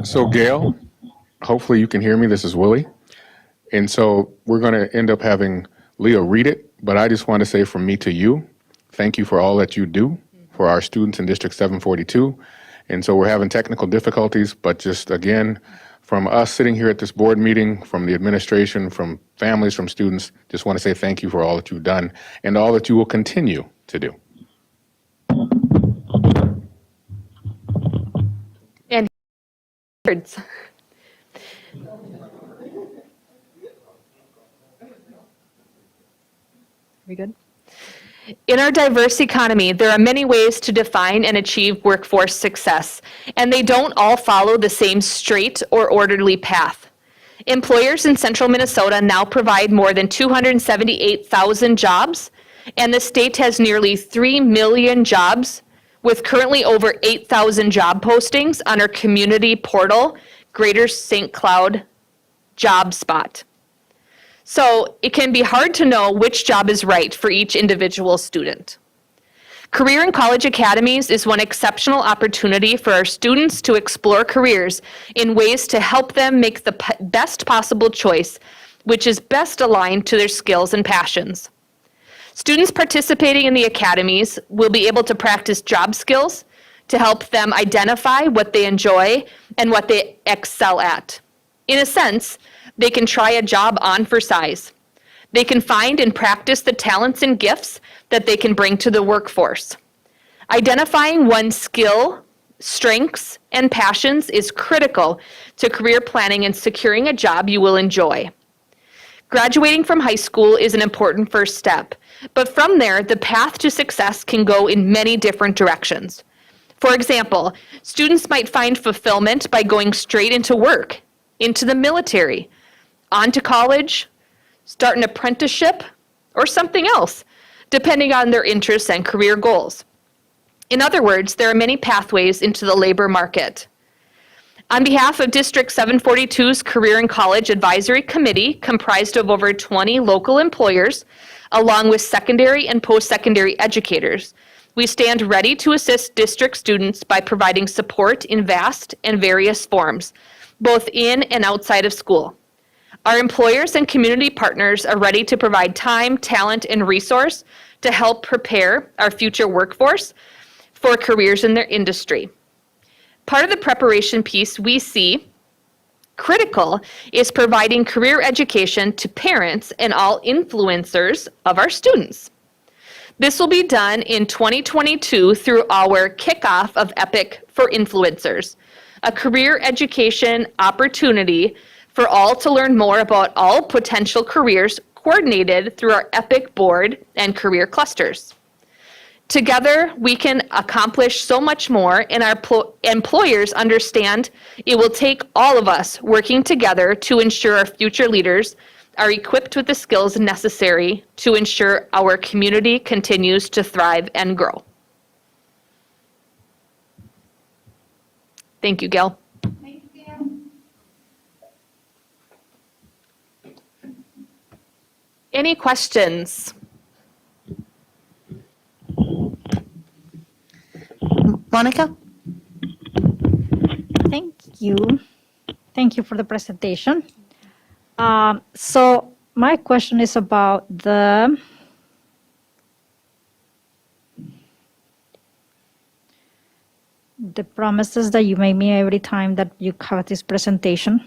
So Gail, hopefully you can hear me. This is Willie. And so we're going to end up having Leo read it, but I just want to say from me to you, thank you for all that you do for our students in District 742. And so we're having technical difficulties, but just again, from us sitting here at this board meeting, from the administration, from families, from students, just want to say thank you for all that you've done and all that you will continue to do. And words. We good? In our diverse economy, there are many ways to define and achieve workforce success, and they don't all follow the same straight or orderly path. Employers in central Minnesota now provide more than 278,000 jobs, and the state has nearly 3 million jobs, with currently over 8,000 job postings on our community portal, Greater St. Cloud Job Spot. So it can be hard to know which job is right for each individual student. Career and College Academies is one exceptional opportunity for our students to explore careers in ways to help them make the best possible choice, which is best aligned to their skills and passions. Students participating in the Academies will be able to practice job skills to help them identify what they enjoy and what they excel at. In a sense, they can try a job on for size. They can find and practice the talents and gifts that they can bring to the workforce. Identifying one's skill, strengths, and passions is critical to career planning and securing a job you will enjoy. Graduating from high school is an important first step, but from there, the path to success can go in many different directions. For example, students might find fulfillment by going straight into work, into the military, on to college, start an apprenticeship, or something else, depending on their interests and career goals. In other words, there are many pathways into the labor market. On behalf of District 742's Career and College Advisory Committee, comprised of over 20 local employers, along with secondary and post-secondary educators, we stand ready to assist district students by providing support in vast and various forms, both in and outside of school. Our employers and community partners are ready to provide time, talent, and resource to help prepare our future workforce for careers in their industry. Part of the preparation piece we see critical is providing career education to parents and all influencers of our students. This will be done in 2022 through our kickoff of EPIC for Influencers, a career education opportunity for all to learn more about all potential careers coordinated through our EPIC board and career clusters. Together, we can accomplish so much more, and our employers understand it will take all of us working together to ensure our future leaders are equipped with the skills necessary to ensure our community continues to thrive and grow. Thank you, Gail. Any questions? Monica? Thank you. Thank you for the presentation. So my question is about the promises that you make me every time that you have this presentation.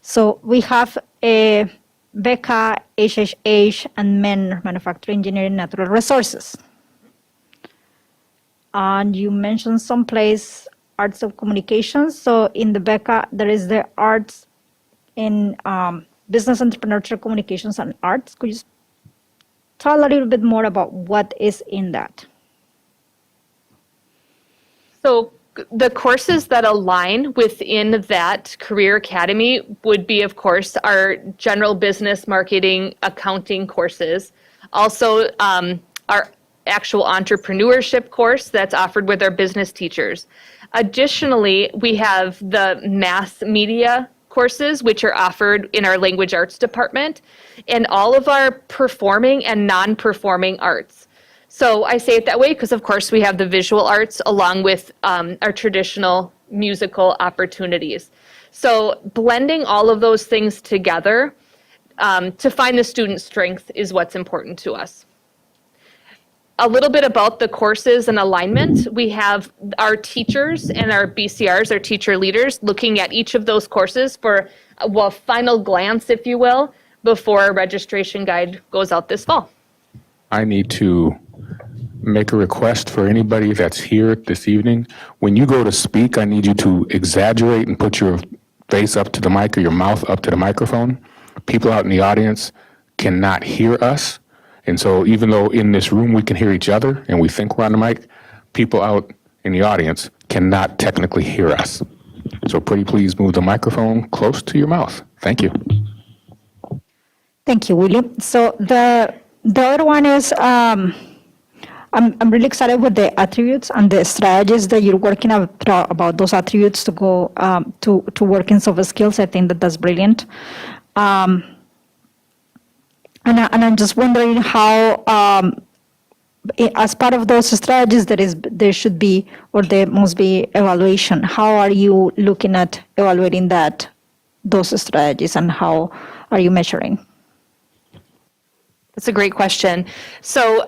So we have a Becca, HHH, and MEN, Manufacturing, Engineering, Natural Resources. And you mentioned someplace Arts of Communication. So in the Becca, there is the Arts in Business, Entrepreneurship, Communications, and Arts. Could you tell a little bit more about what is in that? So the courses that align within that career academy would be, of course, our general business, marketing, accounting courses. Also, our actual entrepreneurship course that's offered with our business teachers. Additionally, we have the mass media courses, which are offered in our language arts department, and all of our performing and non-performing arts. So I say it that way because, of course, we have the visual arts along with our traditional musical opportunities. So blending all of those things together to find the student strength is what's important to us. A little bit about the courses and alignment. We have our teachers and our BCRs, our teacher leaders, looking at each of those courses for a final glance, if you will, before our registration guide goes out this fall. I need to make a request for anybody that's here this evening. When you go to speak, I need you to exaggerate and put your face up to the mic or your mouth up to the microphone. People out in the audience cannot hear us. And so even though in this room we can hear each other and we think we're on the mic, people out in the audience cannot technically hear us. So pretty please move the microphone close to your mouth. Thank you. Thank you, William. So the other one is, I'm really excited with the attributes and the strategies that you're working about those attributes to go to work in soft skills. I think that's brilliant. And I'm just wondering how, as part of those strategies, there should be, or there must be evaluation. How are you looking at evaluating those strategies, and how are you measuring? That's a great question. So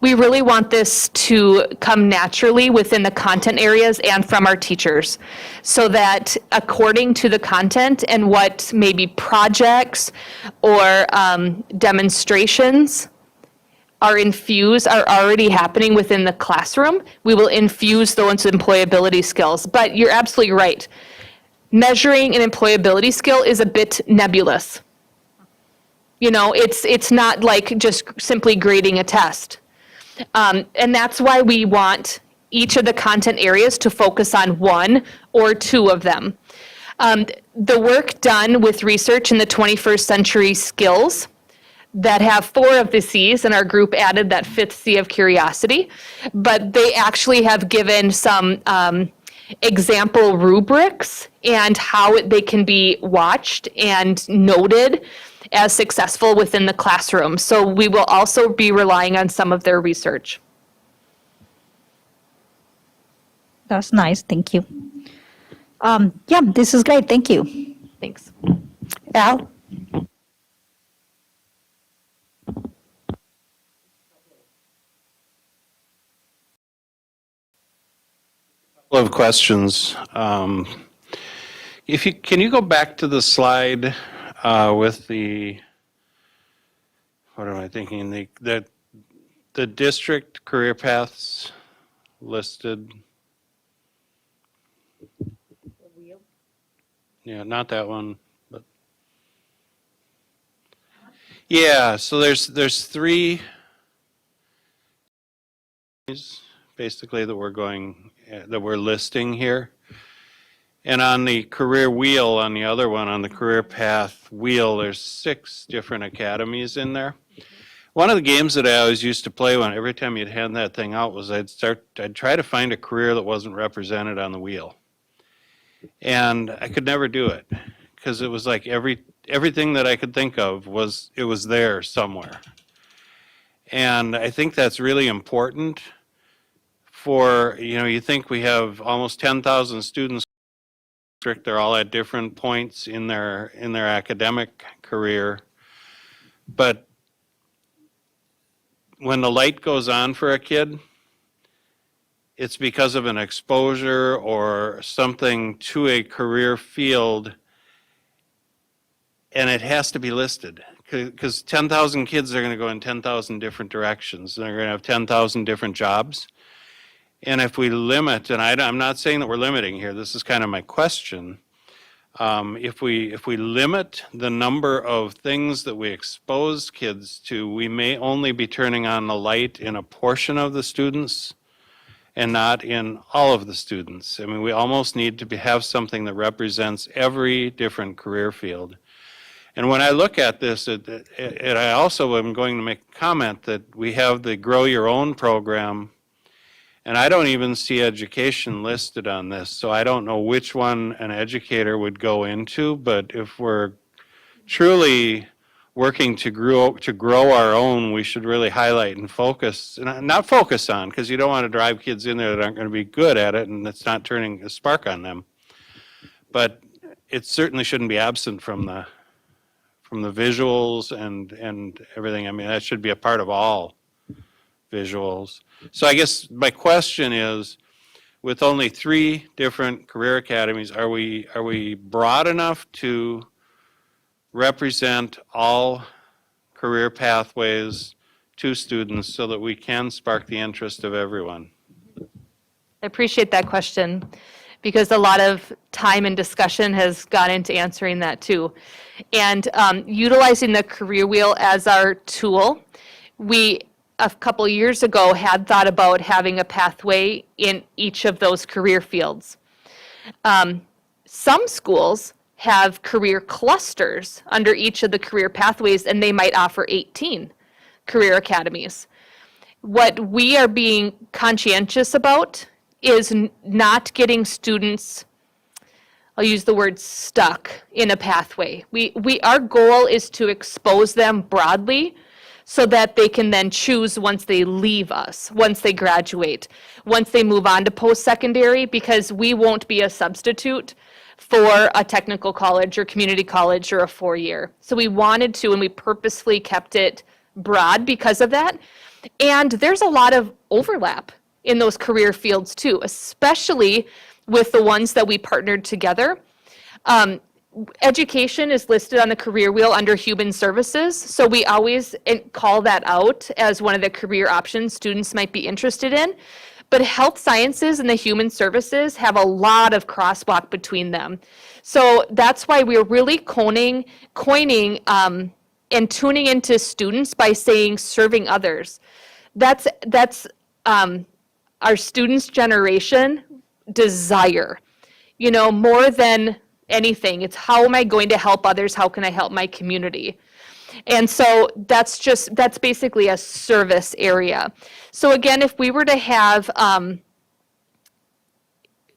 we really want this to come naturally within the content areas and from our teachers, so that according to the content and what maybe projects or demonstrations are already happening within the classroom, we will infuse those employability skills. But you're absolutely right. Measuring an employability skill is a bit nebulous. You know, it's not like just simply grading a test. And that's why we want each of the content areas to focus on one or two of them. The work done with research in the 21st century skills that have 4 of the C's, and our group added that 5th C of curiosity, but they actually have given some example rubrics and how they can be watched and noted as successful within the classroom. So we will also be relying on some of their research. That's nice. Thank you. Yeah, this is great. Thank you. Thanks. Al? Couple of questions. Can you go back to the slide with the, what am I thinking? The district career paths listed. Yeah, not that one, but yeah. So there's 3 basically that we're listing here. And on the career wheel, on the other one, on the career path wheel, there's 6 different academies in there. One of the games that I always used to play when every time you'd hand that thing out was I'd try to find a career that wasn't represented on the wheel. And I could never do it because it was like everything that I could think of was there somewhere. And I think that's really important for, you think we have almost 10,000 students. They're all at different points in their academic career. But when the light goes on for a kid, it's because of an exposure or something to a career field, and it has to be listed. Because 10,000 kids are going to go in 10,000 different directions. They're going to have 10,000 different jobs. And if we limit, and I'm not saying that we're limiting here, this is kind of my question. If we limit the number of things that we expose kids to, we may only be turning on the light in a portion of the students and not in all of the students. I mean, we almost need to have something that represents every different career field. And when I look at this, and I also am going to make a comment that we have the Grow Your Own program, And I don't even see education listed on this, so I don't know which one an educator would go into, but if we're truly working to grow our own, we should really highlight and focus, not focus on, because you don't want to drive kids in there that aren't going to be good at it and it's not turning a spark on them. But it certainly shouldn't be absent from the visuals and everything. I mean, that should be a part of all visuals. So I guess my question is, with only 3 different career academies, are we broad enough to represent all career pathways to students so that we can spark the interest of everyone? I appreciate that question because a lot of time and discussion has gone into answering that too. And utilizing the career wheel as our tool, we a couple years ago had thought about having a pathway in each of those career fields. Some schools have career clusters under each of the career pathways, and they might offer 18 career academies. What we are being conscientious about is not getting students, I'll use the word stuck, in a pathway. Our goal is to expose them broadly so that they can then choose once they leave us, once they graduate, once they move on to post-secondary, because we won't be a substitute for a technical college or community college or a 4-year. So we wanted to, and we purposefully kept it broad because of that. And there's a lot of overlap in those career fields too, especially with the ones that we partnered together. Education is listed on the career wheel under human services, so we always call that out as one of the career options students might be interested in. But health sciences and the human services have a lot of crosswalk between them. So that's why we're really coining and tuning into students by saying serving others. That's our students' generation desire, more than anything. It's how am I going to help others? How can I help my community? And so that's basically a service area. So again, if we were to have,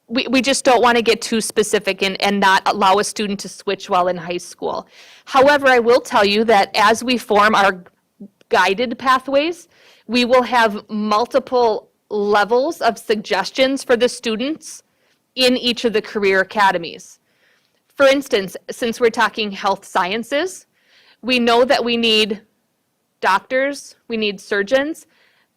we just don't want to get too specific and not allow a student to switch while in high school. However, I will tell you that as we form our guided pathways, we will have multiple levels of suggestions for the students in each of the career academies. For instance, since we're talking health sciences, we know that we need doctors, we need surgeons,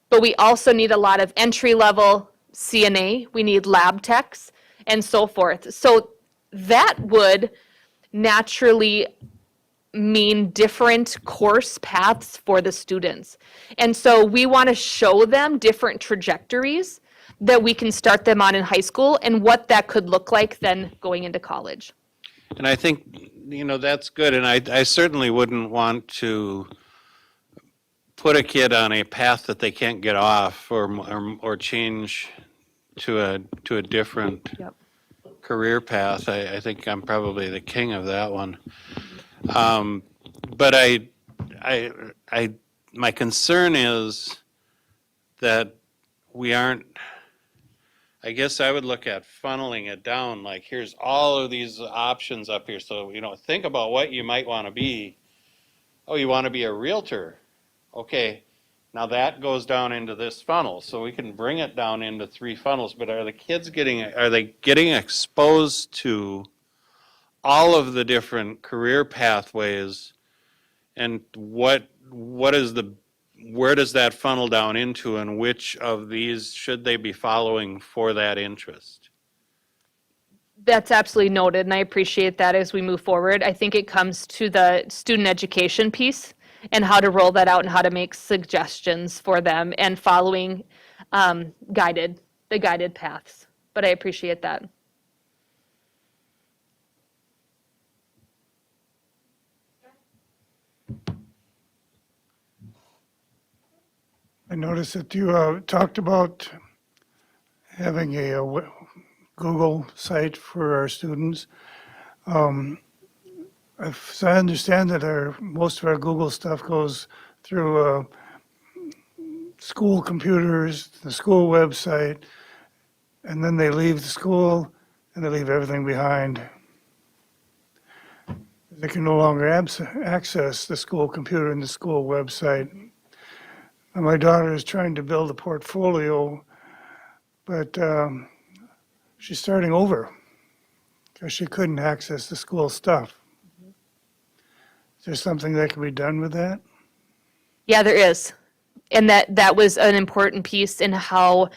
but we also need a lot of entry-level CNA, we need lab techs, and so forth. So that would naturally mean different course paths for the students. And so we want to show them different trajectories that we can start them on in high school and what that could look like then going into college. And I think, that's good, and I certainly wouldn't want to put a kid on a path that they can't get off or change to a different career path. I think I'm probably the king of that one. But my concern is that we aren't, I guess I would look at funneling it down, like here's all of these options up here. So, think about what you might want to be. Oh, you want to be a realtor. Okay, now that goes down into this funnel. So we can bring it down into 3 funnels, but are they getting exposed to all of the different career pathways, and where does that funnel down into, and which of these should they be following for that interest? That's absolutely noted, and I appreciate that as we move forward. I think it comes to the student education piece and how to roll that out and how to make suggestions for them and following the guided paths. But I appreciate that. I noticed that you talked about having a Google site for our students. So I understand that most of our Google stuff goes through school computers, the school website, and then they leave the school and they leave everything behind. They can no longer access the school computer and the school website. And my daughter is trying to build a portfolio, but she's starting over because she couldn't access the school stuff. Is there something that can be done with that? Yeah, there is. And that was an important piece in how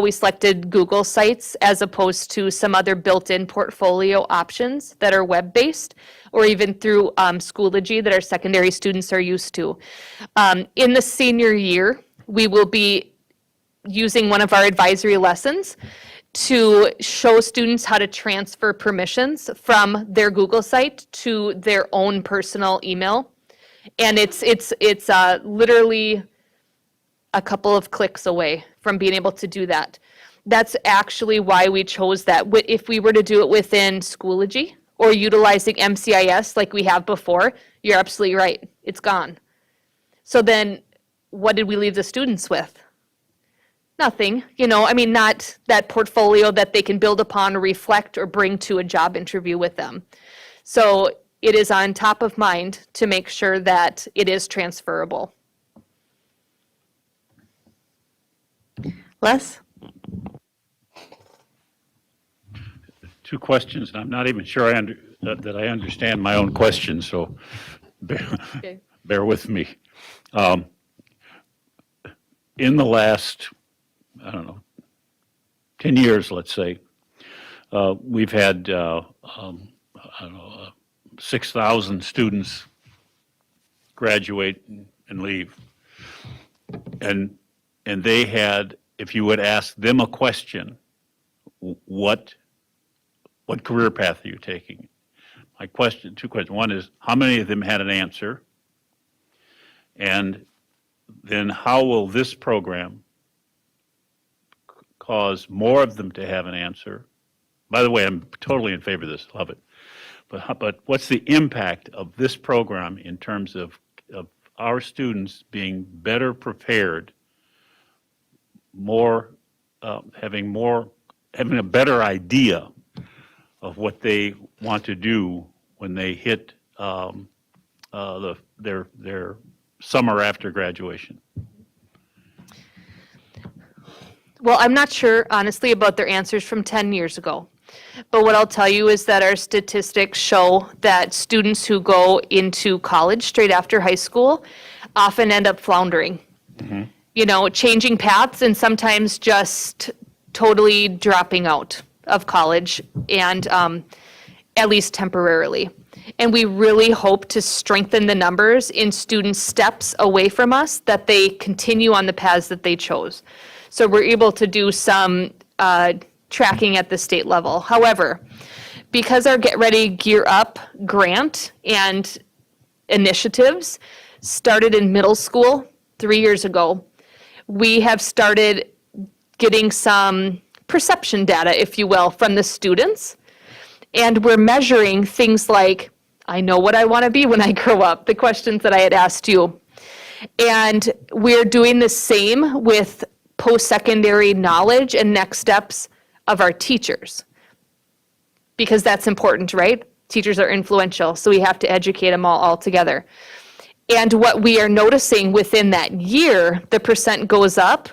we selected Google Sites as opposed to some other built-in portfolio options that are web-based, or even through Schoology that our secondary students are used to. In the senior year, we will be using one of our advisory lessons to show students how to transfer permissions from their Google site to their own personal email. And it's literally a couple of clicks away from being able to do that. That's actually why we chose that. If we were to do it within Schoology or utilizing MCIS like we have before, you're absolutely right. It's gone. So then what did we leave the students with? Nothing, not that portfolio that they can build upon or reflect or bring to a job interview with them. So it is on top of mind to make sure that it is transferable. Les? Two questions, and I'm not even sure that I understand my own question, so Okay. bear with me. In the last, 10 years, let's say, we've had, 6,000 students graduate and leave. And they had, if you would ask them a question, what career path are you taking? My question, two questions. One is, how many of them had an answer? And then how will this program cause more of them to have an answer? By the way, I'm totally in favor of this, love it. But what's the impact of this program in terms of our students being better prepared, having a better idea of what they want to do when they hit their summer after graduation? Well, I'm not sure, honestly, about their answers from 10 years ago. But what I'll tell you is that our statistics show that students who go into college straight after high school often end up floundering. Changing paths and sometimes just totally dropping out of college, and at least temporarily. And we really hope to strengthen the numbers in students' steps away from us, that they continue on the paths that they chose. So we're able to do some tracking at the state level. However, because our Get Ready, Gear Up grant and initiatives started in middle school 3 years ago, we have started getting some perception data, if you will, from the students. And we're measuring things like, I know what I want to be when I grow up, the questions that I had asked you. And we're doing the same with post-secondary knowledge and next steps of our teachers, because that's important, right? Teachers are influential, so we have to educate them all together. And what we are noticing within that year, the percent goes up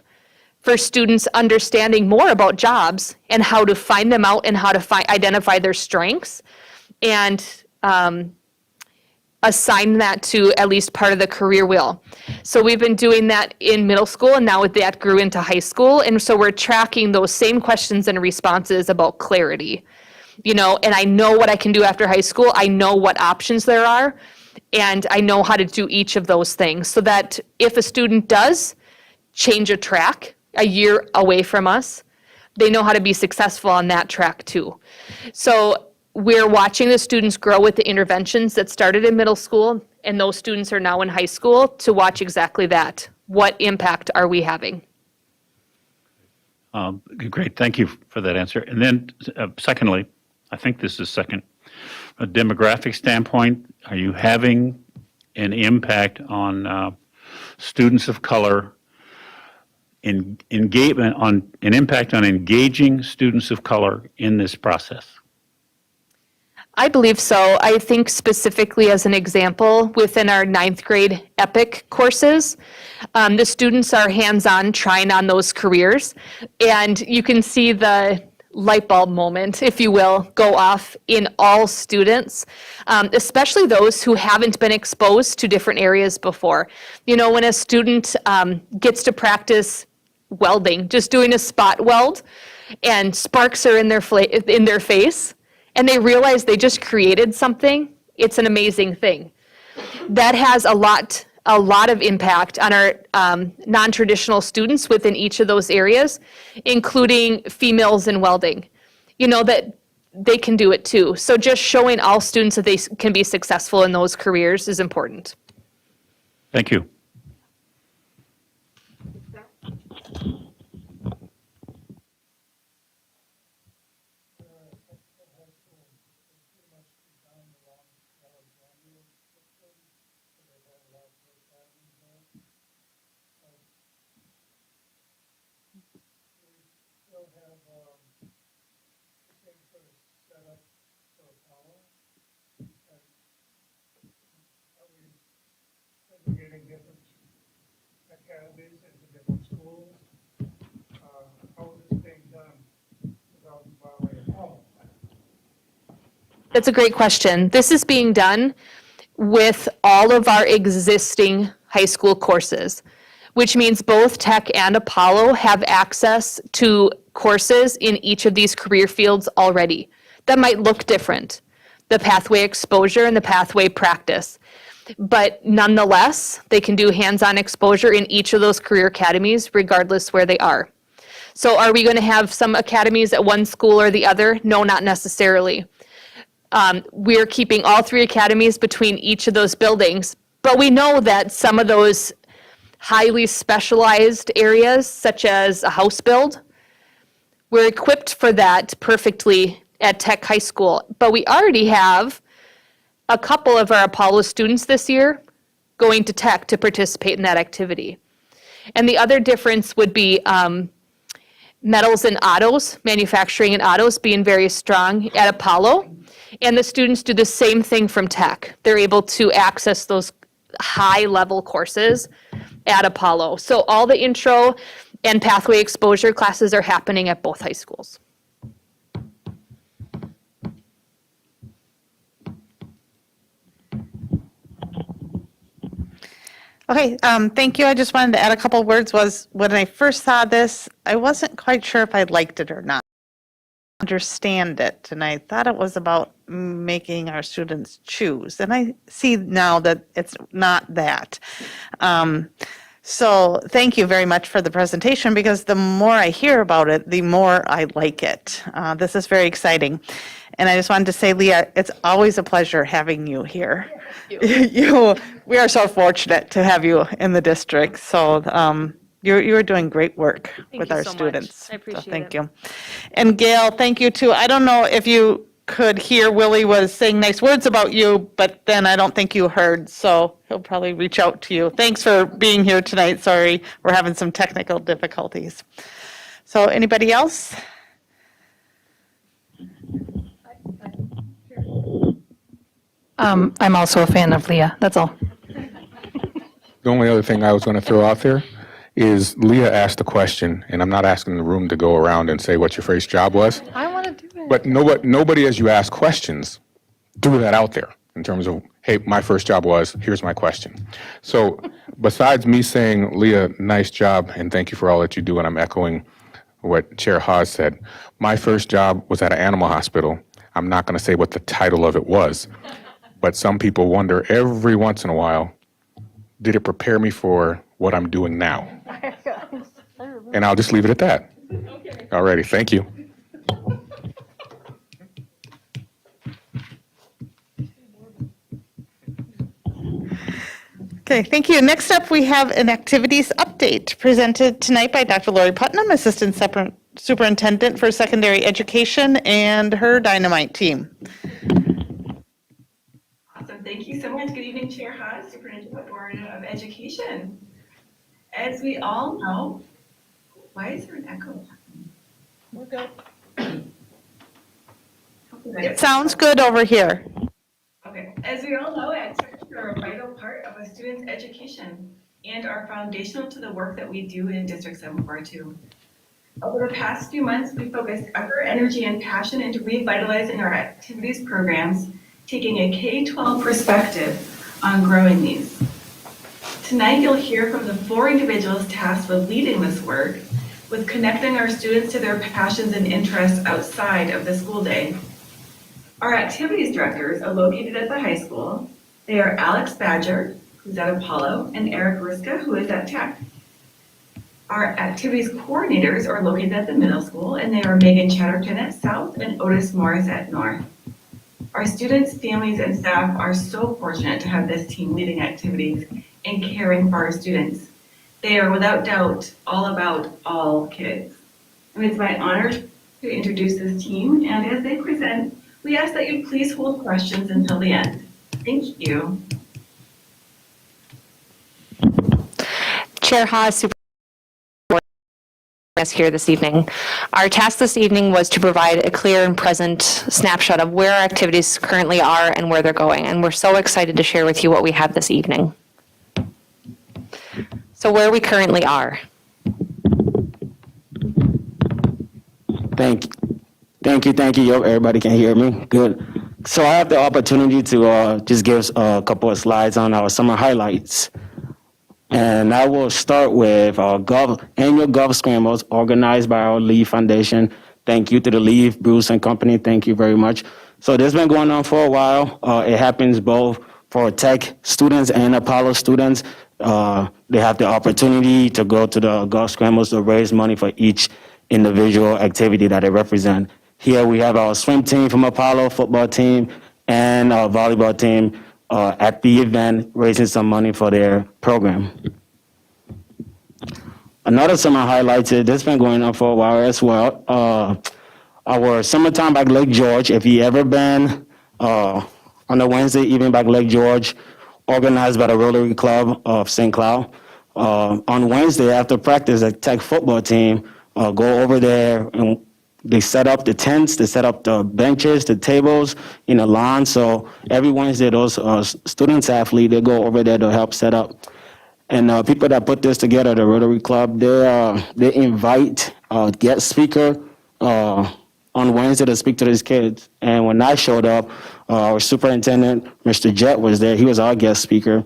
for students understanding more about jobs and how to find them out and how to identify their strengths, and assign that to at least part of the career wheel. So we've been doing that in middle school, and now that grew into high school. And so we're tracking those same questions and responses about clarity. And I know what I can do after high school. I know what options there are, and I know how to do each of those things, so that if a student does change a track a year away from us, they know how to be successful on that track too. So we're watching the students grow with the interventions that started in middle school, and those students are now in high school, to watch exactly that. What impact are we having? Great, thank you for that answer. And then secondly, I think this is second, a demographic standpoint, are you having an impact on students of color, engagement on an impact on engaging students of color in this process? I believe so. I think specifically as an example, within our 9th grade EPIC courses, the students are hands-on trying on those careers. And you can see the light bulb moment, if you will, go off in all students, especially those who haven't been exposed to different areas before. You know, when a student gets to practice welding, just doing a spot weld, and sparks are in their face, and they realize they just created something, it's an amazing thing. That has a lot of impact on our non-traditional students within each of those areas, including females in welding. You know, that they can do it too. So just showing all students that they can be successful in those careers is important. Thank you. Getting different academies into different schools. How is this being done without violating law? That's a great question. This is being done with all of our existing high school courses, which means both Tech and Apollo have access to courses in each of these career fields already. That might look different, the pathway exposure and the pathway practice. But nonetheless, they can do hands-on exposure in each of those career academies, regardless where they are. So are we going to have some academies at one school or the other? No, not necessarily. We're keeping all 3 academies between each of those buildings, but we know that some of those highly specialized areas, such as a house build, we're equipped for that perfectly at Tech High School. But we already have a couple of our Apollo students this year going to Tech to participate in that activity. And the other difference would be metals and autos, manufacturing and autos being very strong at Apollo. And the students do the same thing from Tech. They're able to access those high-level courses at Apollo. So all the intro and pathway exposure classes are happening at both high schools. Okay, thank you. I just wanted to add a couple words. Was when I first saw this, I wasn't quite sure if I liked it or not. Understand it, and I thought it was about making our students choose, and I see now that it's not that. So thank you very much for the presentation, because the more I hear about it, the more I like it. This is very exciting. And I just wanted to say, Leah, it's always a pleasure having you here. We are so fortunate to have you in the district. So you are doing great work with our students. I appreciate so thank it. you. And Gail, thank you too. I don't know if you could hear Willie was saying nice words about you, but then I don't think you heard, so he'll probably reach out to you. Thanks for being here tonight. Sorry, we're having some technical difficulties. So anybody else? I'm also a fan of Leah, that's all. The only other thing I was going to throw out there is Leah asked a question, and I'm not asking the room to go around and say what your first job was. I want to do it. But nobody, as you ask questions, threw that out there in terms of, hey, my first job was, here's my question. So besides me saying, Leah, nice job, and thank you for all that you do, and I'm echoing what Chair Hawes said, my first job was at an animal hospital. I'm not going to say what the title of it was, but some people wonder every once in a while, did it prepare me for what I'm doing now? And I'll just leave it at that. Okay. All righty, thank you. Okay, thank you. Next up, we have an activities update presented tonight by Dr. Lori Putnam, Assistant Superintendent for Secondary Education, and her Dynamite team. Awesome. Thank you so much. Good evening, Chair Hawes, Superintendent of Board of Education. As we all know, why is there an echo? We're good. It sounds good over here. Okay, as we all know, activities are a vital part of a student's education and are foundational to the work that we do in District 742. Over the past few months, we focused effort, energy, and passion into revitalizing our activities programs, taking a K-12 perspective on growing these. Tonight, you'll hear from the 4 individuals tasked with leading this work, with connecting our students to their passions and interests outside of the school day. Our activities directors are located at the high school. They are Alex Badger, who's at Apollo, and Eric Riska, who is at Tech. Our activities coordinators are located at the middle school, and they are Megan Chatterton at South and Otis Morris at North. Our students, families, and staff are so fortunate to have this team leading activities and caring for our students. They are without doubt all about all kids. And it's my honor to introduce this team, and as they present, we ask that you please hold questions until the end. Thank you. Chair Haas, Superintendent us here this evening. Our task this evening was to provide a clear and present snapshot of where our activities currently are and where they're going, and we're so excited to share with you what we have this evening. So where we currently are. Thank you. Yo, everybody can hear me? Good. So I have the opportunity to just give a couple of slides on our summer highlights. And I will start with our annual Golf Scrambles organized by our Lee Foundation. Thank you to the Lee, Bruce and Company. Thank you very much. So this has been going on for a while. It happens both for Tech students and Apollo students. They have the opportunity to go to the Golf Scrambles to raise money for each individual activity that they represent. Here we have our swim team from Apollo, football team, and our volleyball team at the event raising some money for their program. Another summer highlight is this has been going on for a while as well. Our summertime back Lake George, if you ever been on a Wednesday evening back Lake George, organized by the Rotary Club of St. Cloud. On Wednesday after practice, the Tech football team go over there and they set up the tents, they set up the benches, the tables in the lawn. So every Wednesday, those students athletes, they go over there to help set up. And people that put this together, the Rotary Club, they invite a guest speaker on Wednesday to speak to these kids. And when I showed up, our superintendent, Mr. Jett, was there. He was our guest speaker.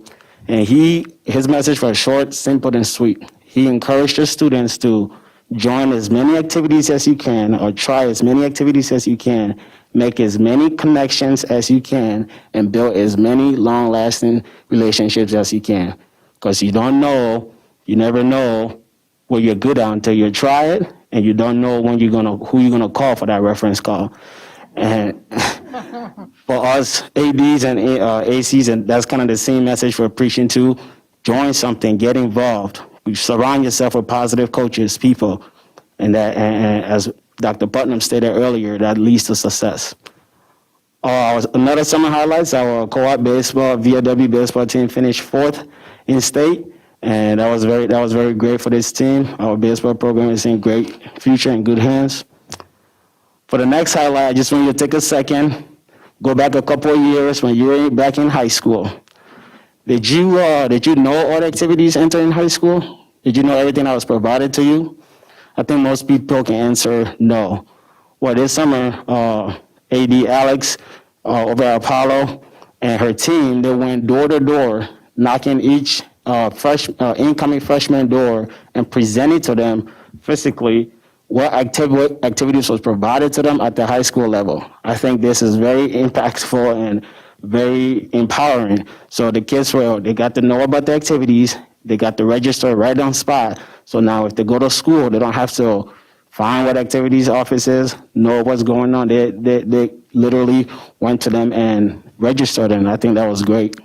And his message was short, simple, and sweet. He encouraged the students to join as many activities as you can, or try as many activities as you can, make as many connections as you can, and build as many long-lasting relationships as you can. Because you never know what you're good at until you try it, and you don't know who you're gonna call for that reference call. And for us ADs and ACs, and that's kind of the same message we're preaching to. Join something, get involved. You surround yourself with positive coaches, people, and as Dr. Putnam stated earlier, that leads to success. Another summer highlights, our co-op baseball, VOW baseball team finished 4th in state, and that was very great for this team. Our baseball program is in great future and good hands. For the next highlight, I just want you to take a second, go back a couple of years when you were back in high school. Did you know all the activities entering high school? Did you know everything that was provided to you? I think most people can answer no. Well, this summer, AD Alex over at Apollo and her team, they went door to door, knocking each incoming freshman door and presenting to them physically what activities was provided to them at the high school level. I think this is very impactful and very empowering. So the kids they got to know about the activities, they got to register right on spot. So now if they go to school, they don't have to find what activities office is, know what's going on. They literally went to them and registered, and I think that was great.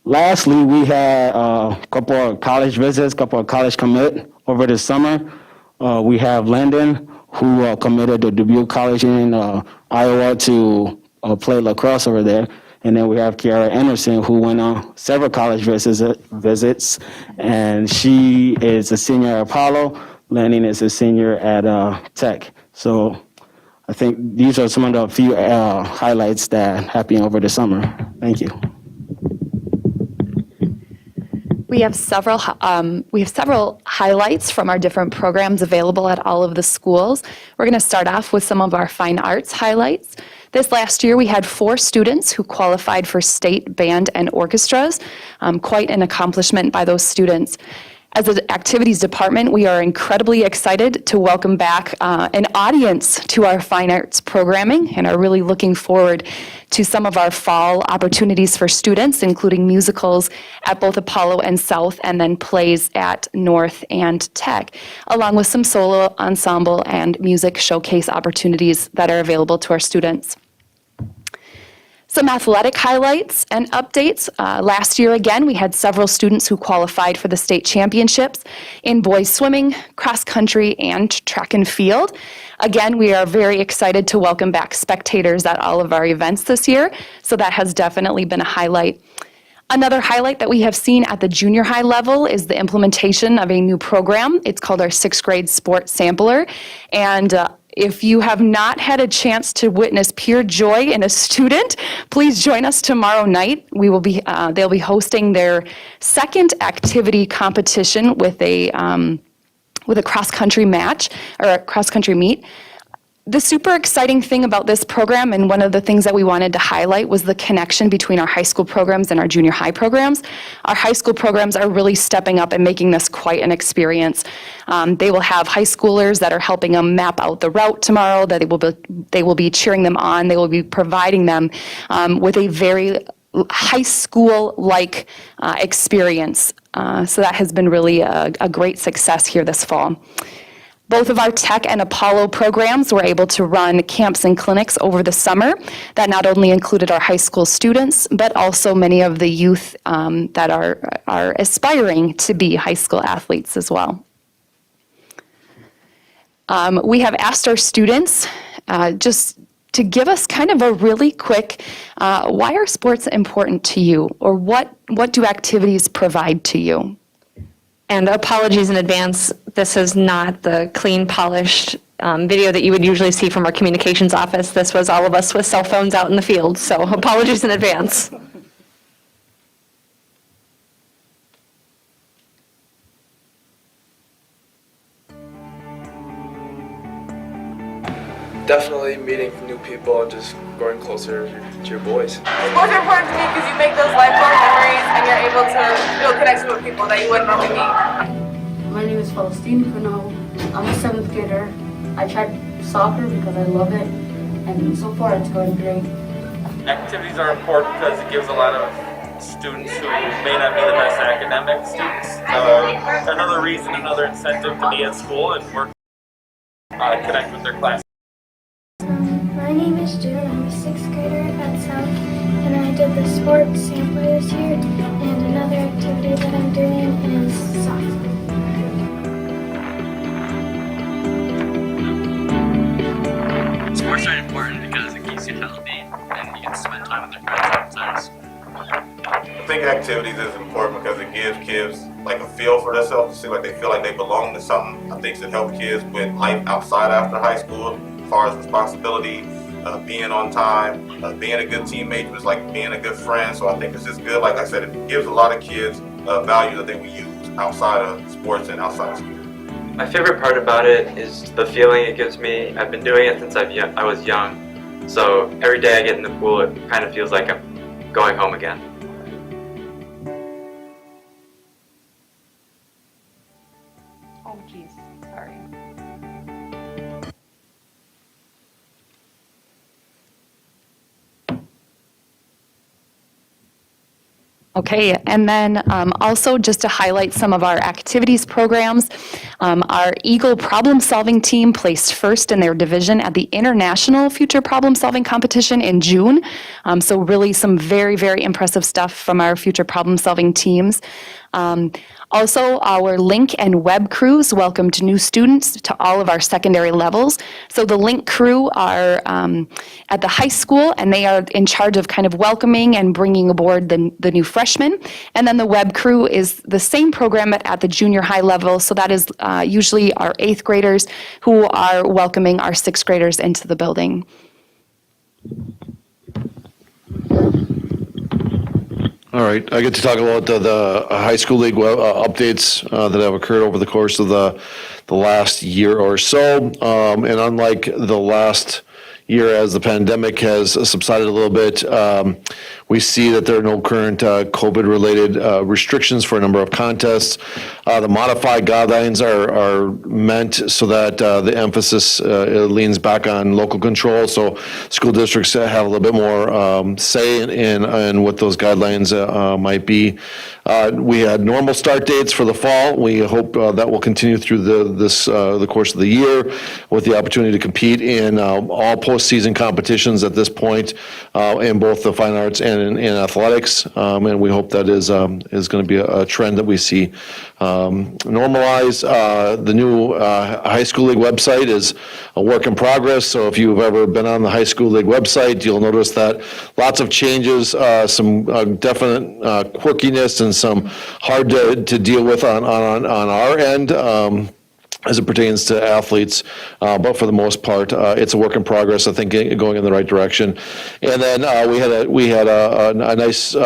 Lastly, we had a couple of college visits, couple of college commit over the summer. We have Landon, who committed to Dubuque College in Iowa to play lacrosse over there. And then we have Kiara Anderson, who went on several college visits, and she is a senior at Apollo. Lanning is a senior at Tech. So I think these are some of the few highlights that happened over the summer. Thank you. We have several highlights from our different programs available at all of the schools. We're going to start off with some of our fine arts highlights. This last year, we had 4 students who qualified for state band and orchestras. Quite an accomplishment by those students. As an activities department, we are incredibly excited to welcome back an audience to our fine arts programming and are really looking forward to some of our fall opportunities for students, including musicals at both Apollo and South, and then plays at North and Tech, along with some solo ensemble and music showcase opportunities that are available to our students. Some athletic highlights and updates. Last year, again, we had several students who qualified for the state championships in boys swimming, cross country, and track and field. Again, we are very excited to welcome back spectators at all of our events this year, so that has definitely been a highlight. Another highlight that we have seen at the junior high level is the implementation of a new program. It's called our 6th grade sport sampler, and if you have not had a chance to witness pure joy in a student, please join us tomorrow night. They'll be hosting their second activity competition with a cross-country match or a cross-country meet. The super exciting thing about this program, and one of the things that we wanted to highlight, was the connection between our high school programs and our junior high programs. Our high school programs are really stepping up and making this quite an experience. They will have high schoolers that are helping them map out the route tomorrow, that they will be cheering them on. They will be providing them with a very high school-like experience. So that has been really a great success here this fall. Both of our Tech and Apollo programs were able to run camps and clinics over the summer that not only included our high school students, but also many of the youth that are aspiring to be high school athletes as well. We have asked our students just to give us kind of a really quick, why are sports important to you? Or what do activities provide to you? And apologies in advance, this is not the clean, polished video that you would usually see from our communications office. This was all of us with cell phones out in the field, so apologies in advance. Definitely meeting new people and just growing closer to your boys. Sports are important to me because you make those lifelong memories and you're able to build connections with people that you wouldn't normally meet. My name is Celestine Pino. I'm a 7th grader. I tried soccer because I love it, and so far it's going great. Activities are important because it gives a lot of students who may not be the best academic students another reason, another incentive to be at school and work, connect with their class. My name is June. I'm a 6th grader at South, and I did the sports sampler this year, and another activity that I'm doing is soccer. Sports are important because it keeps you healthy and you can spend time with your friends sometimes. I think activities is important because it gives kids like a feel for themselves, to see like they feel like they belong to something. I think it helps kids with life outside after high school, as far as responsibility, being on time, being a good teammate, was like being a good friend. So I think it's just good. Like I said, it gives a lot of kids value that we use outside of sports and outside of school. My favorite part about it is the feeling it gives me. I've been doing it since I was young, so every day I get in the pool, it kind of feels like I'm going home again. Oh, geez, sorry. Okay, and then also just to highlight some of our activities programs, our Eagle Problem Solving team placed first in their division at the International Future Problem Solving Competition in June. So really some very, very impressive stuff from our future problem solving teams. Also, our link and web crews welcomed new students to all of our secondary levels. So the link crew are at the high school, and they are in charge of kind of welcoming and bringing aboard the new freshmen. And then the web crew is the same program but at the junior high level. So that is usually our 8th graders who are welcoming our 6th graders into the building. All right, I get to talk about the high school league updates that have occurred over the course of the last year or so. And unlike the last year, as the pandemic has subsided a little bit, we see that there are no current COVID-related restrictions for a number of contests. The modified guidelines are meant so that the emphasis leans back on local control, so school districts have a little bit more say in what those guidelines might be. We had normal start dates for the fall. We hope that will continue through the course of the year, with the opportunity to compete in all postseason competitions at this point in both the fine arts and in athletics, and we hope that is going to be a trend that we see normalize. The new high school league website is a work in progress, so if you've ever been on the high school league website, you'll notice that lots of changes, some definite quirkiness, and some hard to deal with on our end. As it pertains to athletes, but for the most part, it's a work in progress. I think going in the right direction. And then we had a nice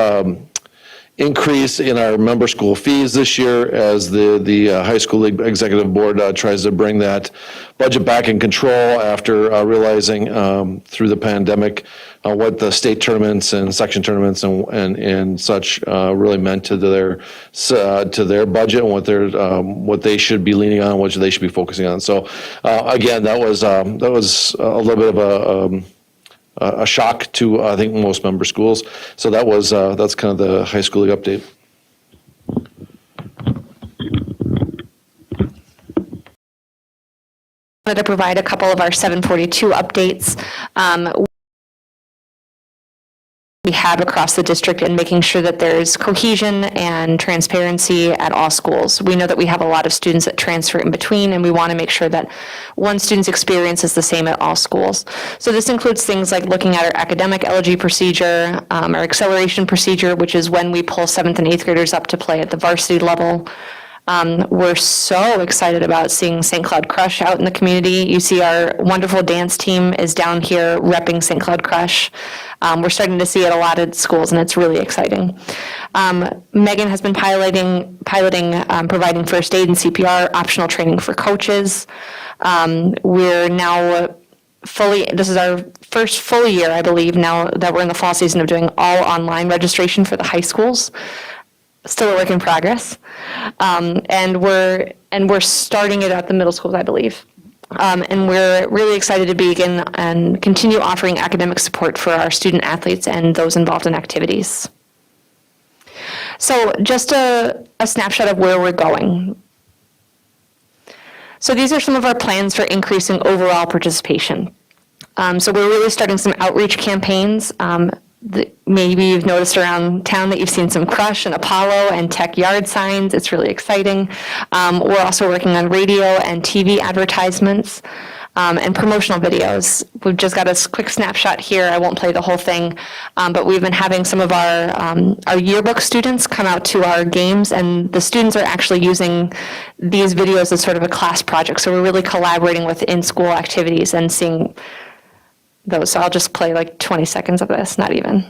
increase in our member school fees this year as the high school league executive board tries to bring that budget back in control after realizing through the pandemic what the state tournaments and section tournaments and such really meant to their budget and what they should be leaning on, what they should be focusing on. So again, that was a little bit of a shock to I think most member schools. So that's kind of the high school league update. I wanted to provide a couple of our 742 updates. We have across the district, and making sure that there's cohesion and transparency at all schools. We know that we have a lot of students that transfer in between, and we want to make sure that one student's experience is the same at all schools. So this includes things like looking at our academic elegy procedure, our acceleration procedure, which is when we pull 7th and 8th graders up to play at the varsity level. We're so excited about seeing St. Cloud Crush out in the community. You see our wonderful dance team is down here repping St. Cloud Crush. We're starting to see it a lot at schools, and it's really exciting. Megan has been piloting providing first aid and CPR optional training for coaches. We're now this is our first full year, I believe, now that we're in the fall season, of doing all online registration for the high schools. Still a work in progress. And we're starting it at the middle schools, I believe. And we're really excited to begin and continue offering academic support for our student athletes and those involved in activities. So just a snapshot of where we're going. So these are some of our plans for increasing overall participation. So we're really starting some outreach campaigns. Maybe you've noticed around town that you've seen some Crush and Apollo and Tech Yard signs. It's really exciting. We're also working on radio and TV advertisements and promotional videos. We've just got a quick snapshot here. I won't play the whole thing, but we've been having some of our yearbook students come out to our games, and the students are actually using these videos as sort of a class project. So we're really collaborating with in-school activities and seeing those. So I'll just play like 20 seconds of this, not even.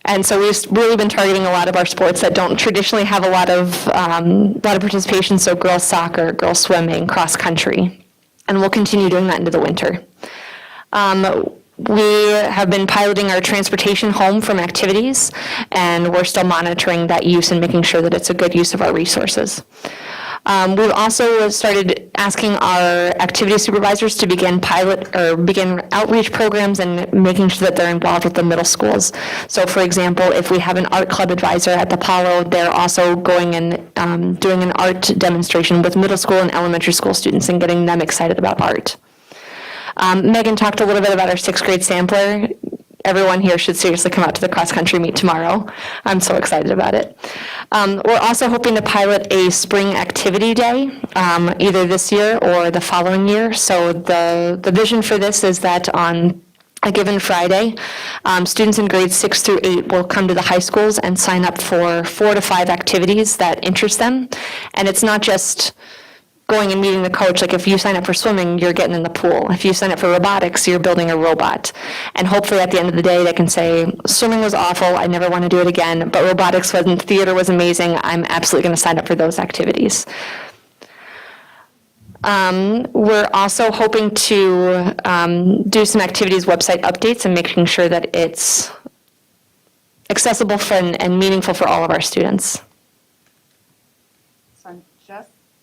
And so we've really been targeting a lot of our sports that don't traditionally have a lot of participation. So girls soccer, girls swimming, cross country, and we'll continue doing that into the winter. We have been piloting our transportation home from activities, and we're still monitoring that use and making sure that it's a good use of our resources. We've also started asking our activity supervisors to begin outreach programs and making sure that they're involved with the middle schools. So for example, if we have an art club advisor at the Apollo, they're also going and doing an art demonstration with middle school and elementary school students and getting them excited about art. Megan talked a little bit about our sixth grade sampler. Everyone here should seriously come out to the cross-country meet tomorrow. I'm so excited about it. We're also hoping to pilot a spring activity day, either this year or the following year. So the vision for this is that on a given Friday, students in grades 6 through 8 will come to the high schools and sign up for 4 to 5 activities that interest them. And it's not just going and meeting the coach. Like if you sign up for swimming, you're getting in the pool. If you sign up for robotics, you're building a robot. And hopefully at the end of the day, they can say, swimming was awful, I never want to do it again, but robotics wasn't, theater was amazing, I'm absolutely going to sign up for those activities. We're also hoping to do some activities website updates and making sure that it's accessible and meaningful for all of our students.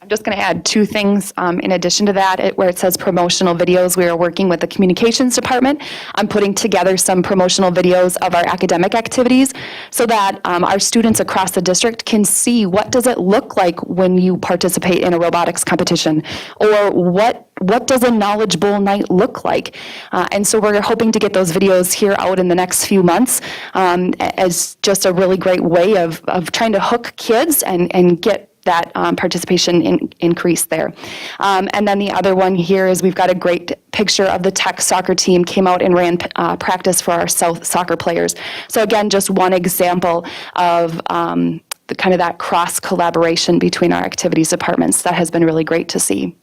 I'm just going to add 2 things in addition to that. Where it says promotional videos, we are working with the communications department on putting together some promotional videos of our academic activities so that our students across the district can see what does it look like when you participate in a robotics competition, or what does a knowledge bowl night look like? And so we're hoping to get those videos here out in the next few months as just a really great way of trying to hook kids and get that participation increase there. And then the other one here is we've got a great picture of the tech soccer team came out and ran practice for our South soccer players. So again, just one example of the kind of that cross collaboration between our activities departments that has been really great to see.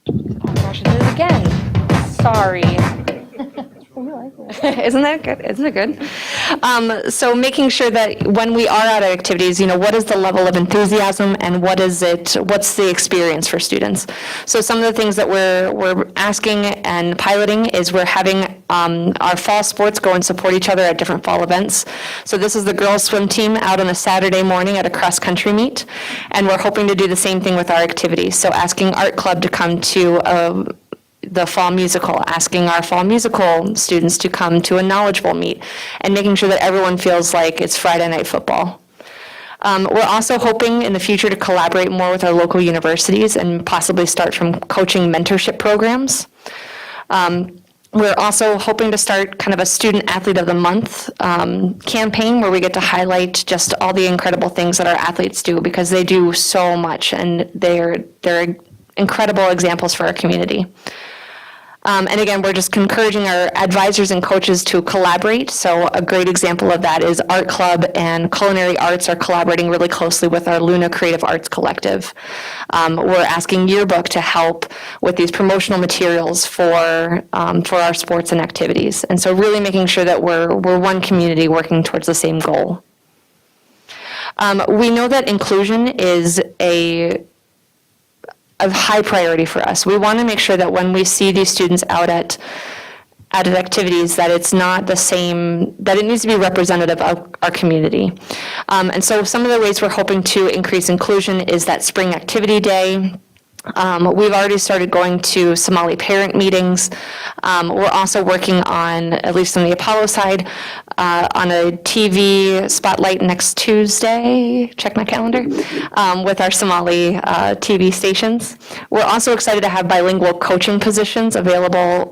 Oh my gosh, I did it again. Sorry. Isn't that good? Isn't it good? So making sure that when we are at activities, what is the level of enthusiasm and what's the experience for students? So some of the things that we're asking and piloting is we're having our fall sports go and support each other at different fall events. So this is the girls swim team out on a Saturday morning at a cross-country meet, and we're hoping to do the same thing with our activities. So asking art club to come to the fall musical, asking our fall musical students to come to a Knowledge Bowl meet, and making sure that everyone feels like it's Friday night football. We're also hoping in the future to collaborate more with our local universities and possibly start from coaching mentorship programs. We're also hoping to start kind of a Student Athlete of the Month campaign where we get to highlight just all the incredible things that our athletes do, because they do so much and they're incredible examples for our community. And again, we're just encouraging our advisors and coaches to collaborate. So a great example of that is Art Club and Culinary Arts are collaborating really closely with our Luna Creative Arts Collective. We're asking Yearbook to help with these promotional materials for our sports and activities. And so really making sure that we're one community working towards the same goal. We know that inclusion is a high priority for us. We want to make sure that when we see these students out at activities, that it's not the same, that it needs to be representative of our community. And so some of the ways we're hoping to increase inclusion is that spring activity day. We've already started going to Somali parent meetings. We're also working on, at least on the Apollo side, on a TV spotlight next Tuesday, check my calendar, with our Somali TV stations. We're also excited to have bilingual coaching positions available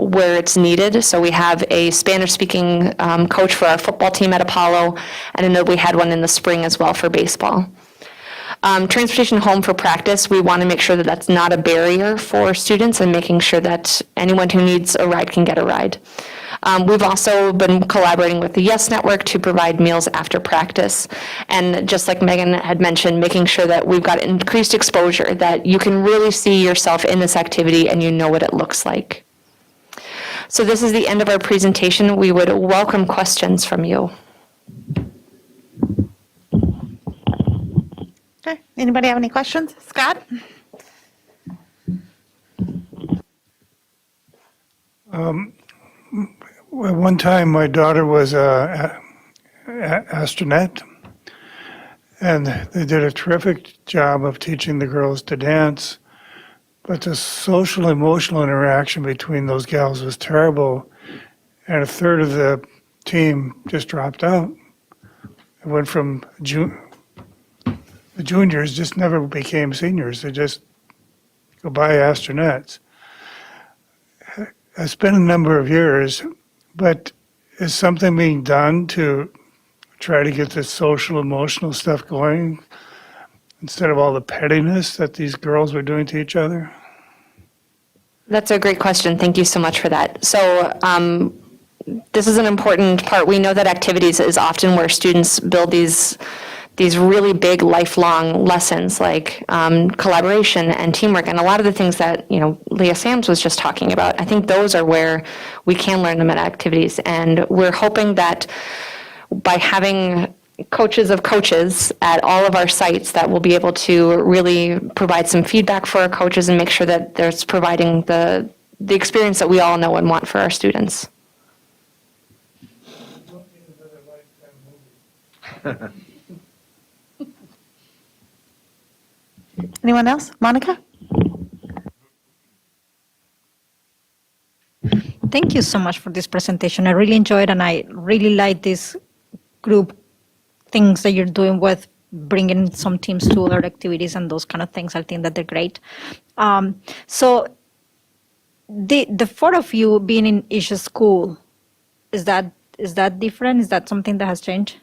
where it's needed. So we have a Spanish-speaking coach for our football team at Apollo, and I know we had one in the spring as well for baseball. Transportation home for practice, we want to make sure that that's not a barrier for students and making sure that anyone who needs a ride can get a ride. We've also been collaborating with the Yes Network to provide meals after practice. And just like Megan had mentioned, making sure that we've got increased exposure, that you can really see yourself in this activity and you know what it looks like. So this is the end of our presentation. We would welcome questions from you. Okay, anybody have any questions? Scott? One time, my daughter was an astronaut, and they did a terrific job of teaching the girls to dance, but the social emotional interaction between those gals was terrible, and a third of the team just dropped out. It went from the juniors just never became seniors. They just go by astronauts. It's been a number of years, but is something being done to try to get this social emotional stuff going instead of all the pettiness that these girls were doing to each other? That's a great question. Thank you so much for that. So this is an important part. We know that activities is often where students build these really big lifelong lessons like collaboration and teamwork, and a lot of the things that Leah Sams was just talking about. I think those are where we can learn them at activities, and we're hoping that by having coaches of coaches at all of our sites that will be able to really provide some feedback for our coaches and make sure that there's providing the experience that we all know and want for our students. Anyone else? Monica? Thank you so much for this presentation. I really enjoyed, and I really like this group things that you're doing with bringing some teams to other activities and those kind of things. I think that they're great. So the four of you being in each school, is that different? Is that something that has changed?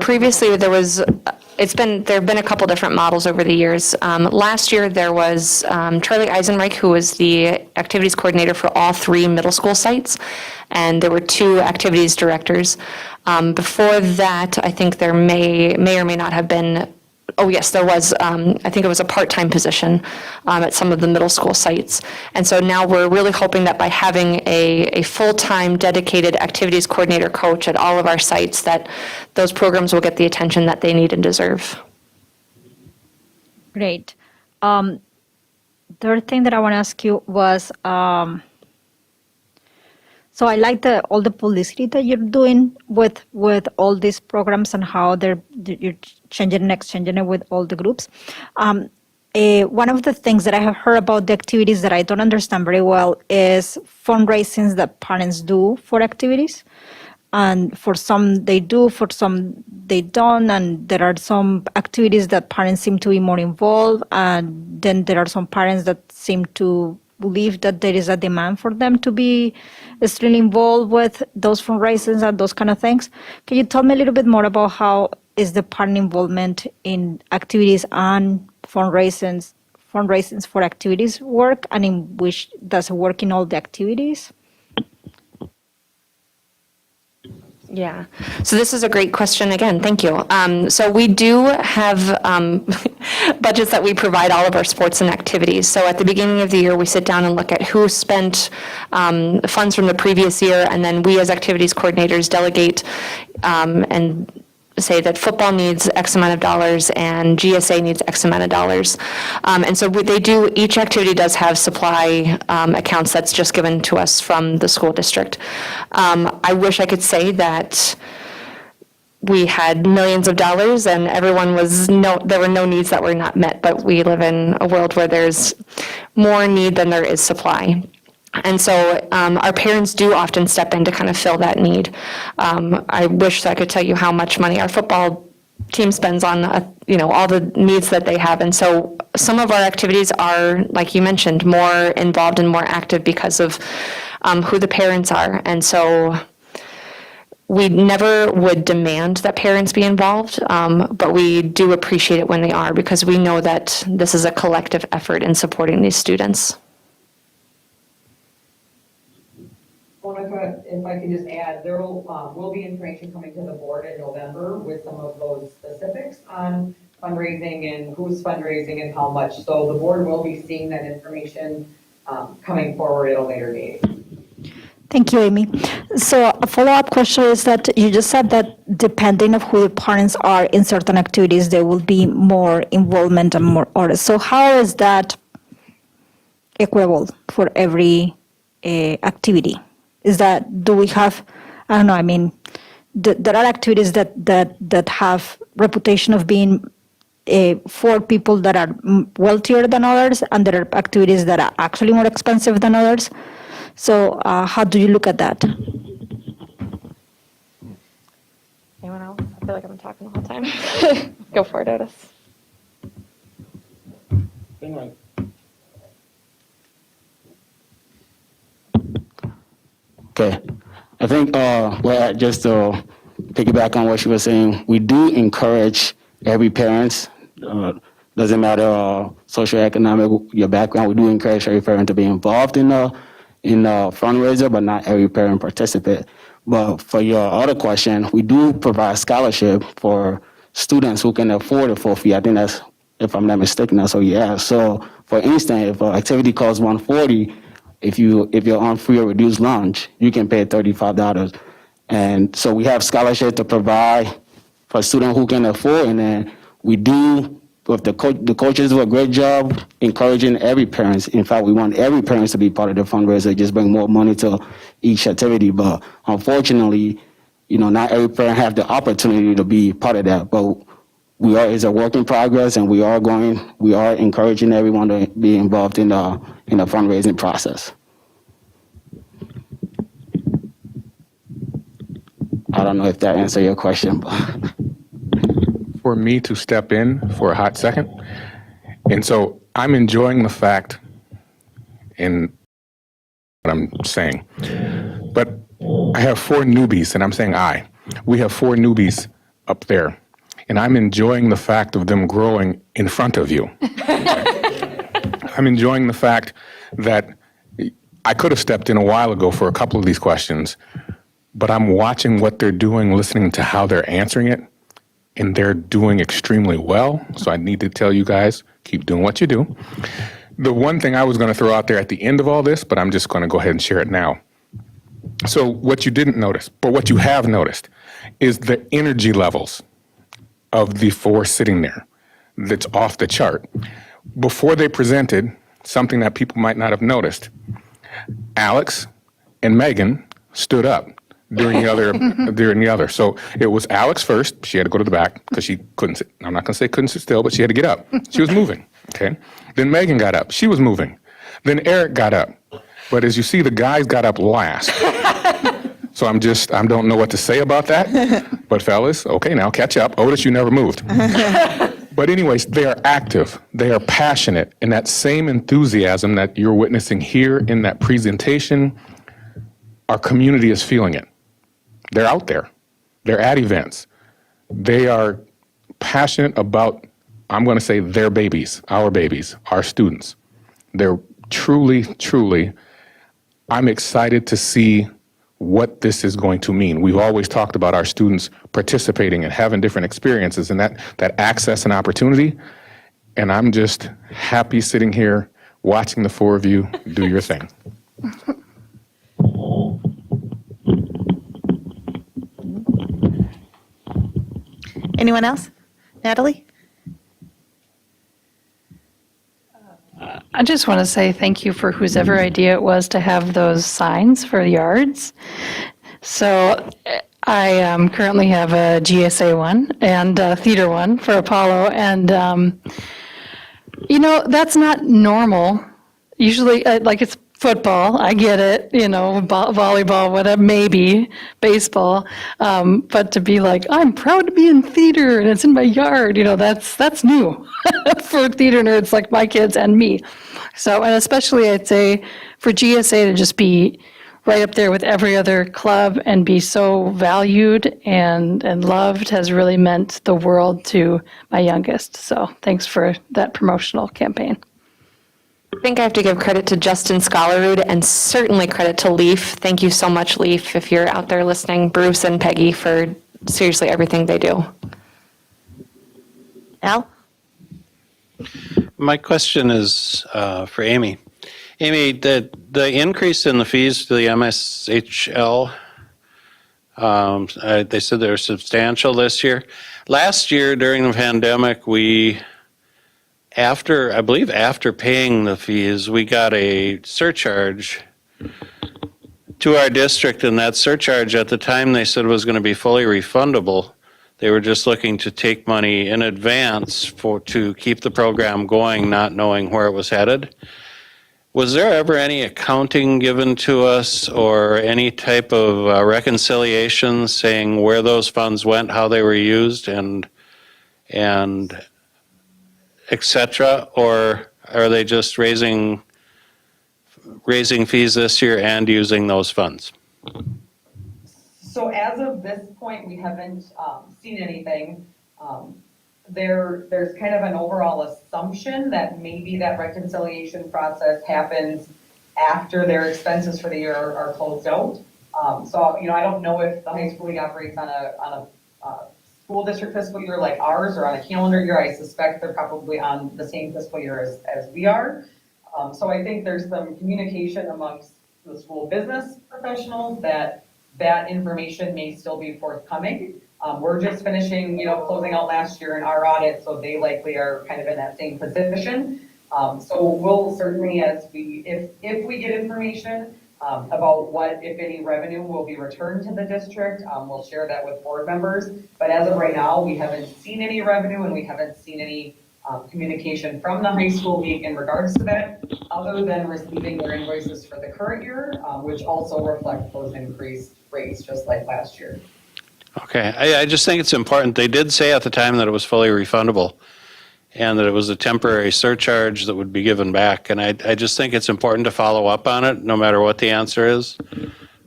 Previously, there have been a couple different models over the years. Last year, there was Charlie Eisenreich, who was the activities coordinator for all 3 middle school sites, and there were 2 activities directors. Before that, I think there may or may not have been, oh yes, there was, I think it was a part-time position at some of the middle school sites. And so now we're really hoping that by having a full-time dedicated activities coordinator coach at all of our sites, that those programs will get the attention that they need and deserve. Great. The other thing that I want to ask you was, so I like all the publicity that you're doing with all these programs and how you're changing and exchanging it with all the groups. One of the things that I have heard about the activities that I don't understand very well is fundraisings that parents do for activities. And for some they do, for some they don't, and there are some activities that parents seem to be more involved, and then there are some parents that seem to believe that there is a demand for them to be still involved with those fundraisers and those kind of things. Can you tell me a little bit more about how is the parent involvement in activities and fundraisings for activities work, and in which does it work in all the activities? Yeah, so this is a great question again, thank you. So we do have budgets that we provide all of our sports and activities. So at the beginning of the year, we sit down and look at who spent funds from the previous year, and then we as activities coordinators delegate and say that football needs X amount of dollars and GSA needs X amount of dollars. And so each activity does have supply accounts that's just given to us from the school district. I wish I could say that we had millions of dollars and there were no needs that were not met, but we live in a world where there's more need than there is supply. And so our parents do often step in to kind of fill that need. I wish I could tell you how much money our football team spends on, all the needs that they have. And so some of our activities are, like you mentioned, more involved and more active because of who the parents are. And so we never would demand that parents be involved, but we do appreciate it when they are, because we know that this is a collective effort in supporting these students. Monica, if I could just add, there will be information coming to the board in November with some of those specifics on fundraising and who's fundraising and how much. So the board will be seeing that information coming forward at a later date. Thank you, Amy. So a follow-up question is that you just said that depending on who the parents are in certain activities, there will be more involvement and more orders. So how is that equitable for every activity? Do we have, I don't know, I mean, there are activities that have reputation of being for people that are wealthier than others, and there are activities that are actually more expensive than others. So how do you look at that? Anyone else? I feel like I've been talking the whole time. Go for it, Otis. Okay. I think, well, just to piggyback on what she was saying, we do encourage every parent, doesn't matter socioeconomic, your background, we do encourage every parent to be involved in a fundraiser, but not every parent participate. But for your other question, we do provide scholarship for students who can afford a full fee. I think that's, if I'm not mistaken, that's what you asked. So for instance, if an activity costs $140, if you're on free or reduced lunch, you can pay $35. And so we have scholarship to provide for students who can afford, and then we do, with the coaches do a great job encouraging every parent. In fact, we want every parent to be part of the fundraiser, just bring more money to each activity. But unfortunately, not every parent have the opportunity to be part of that. But it's a work in progress, and we are encouraging everyone to be involved in the fundraising process. I don't know if that answered your question, but For me to step in for a hot second. And so I'm enjoying the fact in what I'm saying. But I have 4 newbies, and I'm saying we have 4 newbies up there. And I'm enjoying the fact of them growing in front of you. I'm enjoying the fact that I could have stepped in a while ago for a couple of these questions, but I'm watching what they're doing, listening to how they're answering it, and they're doing extremely well. So I need to tell you guys, keep doing what you do. The one thing I was going to throw out there at the end of all this, but I'm just going to go ahead and share it now. So what you didn't notice, but what you have noticed, is the energy levels of the 4 sitting there. That's off the chart. Before they presented, something that people might not have noticed, Alex and Megan stood up during the other. So it was Alex first. She had to go to the back because she couldn't sit. I'm not going to say couldn't sit still, but she had to get up. She was moving. Okay. Then Megan got up. She was moving. Then Eric got up. But as you see, the guys got up last. So I don't know what to say about that. But fellas, okay, now catch up. Otis, you never moved. But anyways, they are active. They are passionate. And that same enthusiasm that you're witnessing here in that presentation, our community is feeling it. They're out there. They're at events. They are passionate about, I'm going to say, their babies, our students. They're truly, I'm excited to see what this is going to mean. We've always talked about our students participating and having different experiences and that access and opportunity. And I'm just happy sitting here watching the 4 of you do your thing. Anyone else? Natalie? I just want to say thank you for whosever idea it was to have those signs for yards. So I currently have a GSA one and a theater one for Apollo. And, that's not normal. Usually, it's football, I get it, volleyball, whatever, maybe, baseball. But to be like, I'm proud to be in theater and it's in my yard, that's new for theater nerds like my kids and me. So, and especially I'd say for GSA to just be right up there with every other club and be so valued and loved has really meant the world to my youngest. So thanks for that promotional campaign. I think I have to give credit to Justin Scholarud and certainly credit to Leaf. Thank you so much, Leaf, if you're out there listening, Bruce and Peggy, for seriously everything they do. Al? My question is for Amy. Amy, the increase in the fees to the MSHL, they said they're substantial this year. Last year during the pandemic, after paying the fees, we got a surcharge to our district, and that surcharge at the time they said was going to be fully refundable. They were just looking to take money in advance to keep the program going, not knowing where it was headed. Was there ever any accounting given to us or any type of reconciliation saying where those funds went, how they were used, and et cetera, or are they just raising fees this year and using those funds? So as of this point, we haven't seen anything. There's kind of an overall assumption that maybe that reconciliation process happens after their expenses for the year are closed out. So, I don't know if the high school league operates on a school district fiscal year like ours or on a calendar year. I suspect they're probably on the same fiscal year as we are. So I think there's some communication amongst the school business professionals that information may still be forthcoming. We're just finishing, closing out last year in our audit, so they likely are kind of in that same position. So we'll certainly, if we get information about what, if any, revenue will be returned to the district, we'll share that with board members. But as of right now, we haven't seen any revenue and we haven't seen any communication from the high school league in regards to that, other than receiving their invoices for the current year, which also reflect those increased rates, just like last year. Okay, I just think it's important. They did say at the time that it was fully refundable and that it was a temporary surcharge that would be given back. And I just think it's important to follow up on it, no matter what the answer is,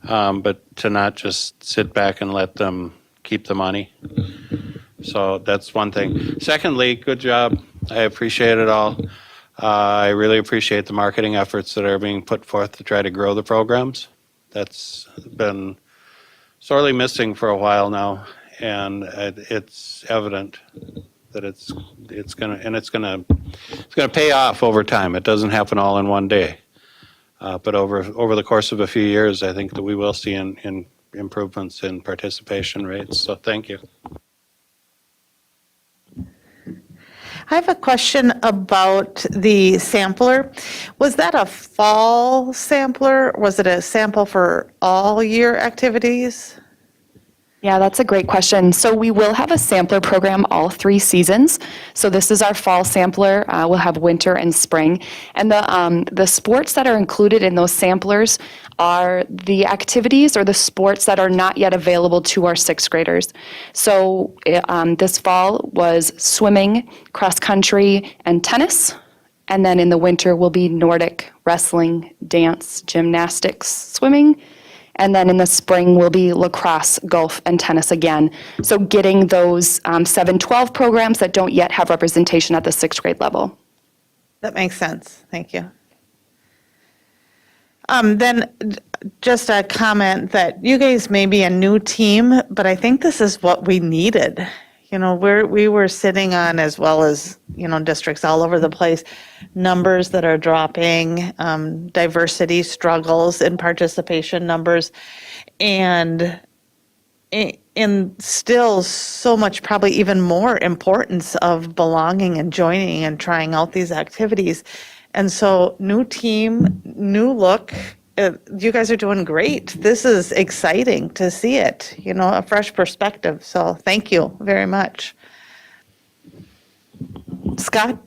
but to not just sit back and let them keep the money. So that's one thing. Secondly, good job. I appreciate it all. I really appreciate the marketing efforts that are being put forth to try to grow the programs. That's been sorely missing for a while now, and it's evident that it's gonna pay off over time. It doesn't happen all in one day, but over the course of a few years, I think that we will see in improvements in participation rates. So thank you. I have a question about the sampler. Was that a fall sampler? Was it a sample for all year activities? Yeah, that's a great question. So we will have a sampler program all 3 seasons. So this is our fall sampler. We'll have winter and spring. And the sports that are included in those samplers are the activities or the sports that are not yet available to our 6th graders. So this fall was swimming, cross country, and tennis. And then in the winter will be Nordic, wrestling, dance, gymnastics, swimming. And then in the spring will be lacrosse, golf, and tennis again. So getting those 7-12 programs that don't yet have representation at the 6th grade level. That makes sense. Thank you. Then just a comment that you guys may be a new team, but I think this is what we needed. We were sitting on, as well as, districts all over the place, numbers that are dropping, diversity struggles in participation numbers, and still so much, probably even more importance of belonging and joining and trying out these activities. And so new team, new look. You guys are doing great. This is exciting to see it, a fresh perspective. So thank you very much. Scott?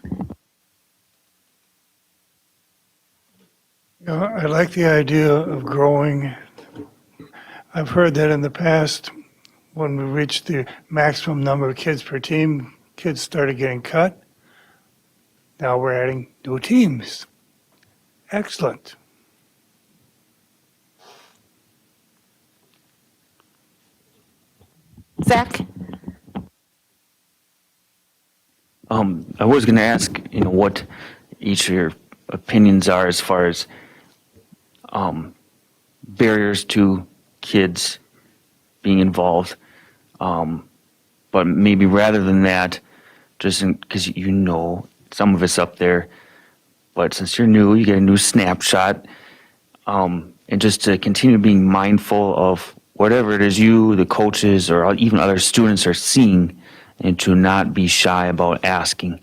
I like the idea of growing. I've heard that in the past, when we reached the maximum number of kids per team, kids started getting cut. Now we're adding new teams. Excellent. Zach? I was going to ask, what each of your opinions are as far as barriers to kids being involved. But maybe rather than that, just because some of us up there, but since you're new, you get a new snapshot, and just to continue being mindful of whatever it is you, the coaches, or even other students are seeing, and to not be shy about asking,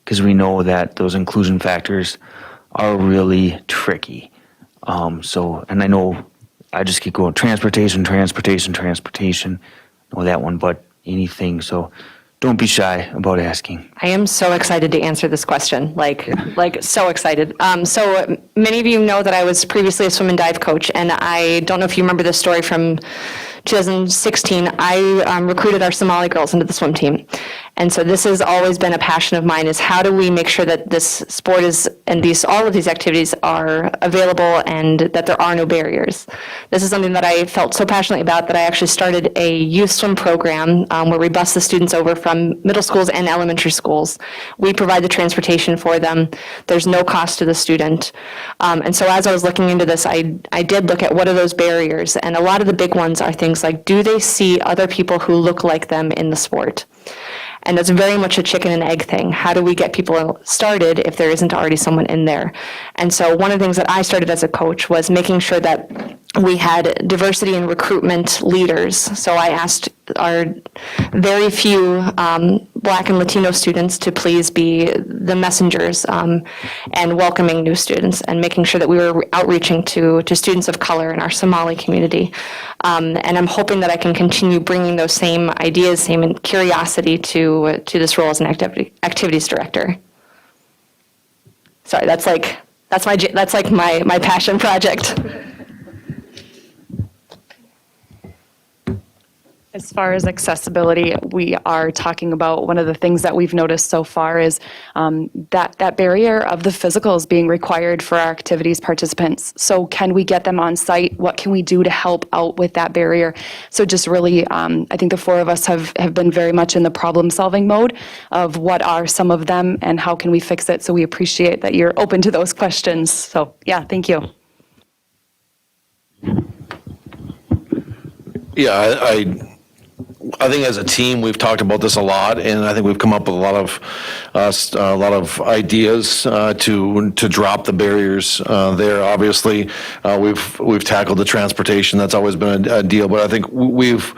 because we know that those inclusion factors are really tricky. And I know I just keep going, transportation, know that one, but anything, so don't be shy about asking. I am so excited to answer this question, like so excited. So many of you know that I was previously a swim and dive coach, and I don't know if you remember this story from 2016. I recruited our Somali girls into the swim team. And so this has always been a passion of mine, is how do we make sure that this sport is, and all of these activities are available and that there are no barriers. This is something that I felt so passionately about that I actually started a youth swim program where we bus the students over from middle schools and elementary schools. We provide the transportation for them. There's no cost to the student. And so as I was looking into this, I did look at what are those barriers, and a lot of the big ones are things like, do they see other people who look like them in the sport? And that's very much a chicken and egg thing. How do we get people started if there isn't already someone in there? And so one of the things that I started as a coach was making sure that we had diversity in recruitment leaders. So I asked our very few Black and Latino students to please be the messengers and welcoming new students, and making sure that we were outreaching to students of color in our Somali community. And I'm hoping that I can continue bringing those same ideas, same curiosity to this role as an activities director. Sorry, that's like my passion project. As far as accessibility, we are talking about one of the things that we've noticed so far is that barrier of the physicals being required for our activities participants. So can we get them on site? What can we do to help out with that barrier? So just really, I think the four of us have been very much in the problem solving mode of what are some of them and how can we fix it. So we appreciate that you're open to those questions. So yeah, thank you. Yeah, I think as a team, we've talked about this a lot, and I think we've come up with a lot of ideas to drop the barriers there. Obviously, we've tackled the transportation. That's always been a deal, but I think we've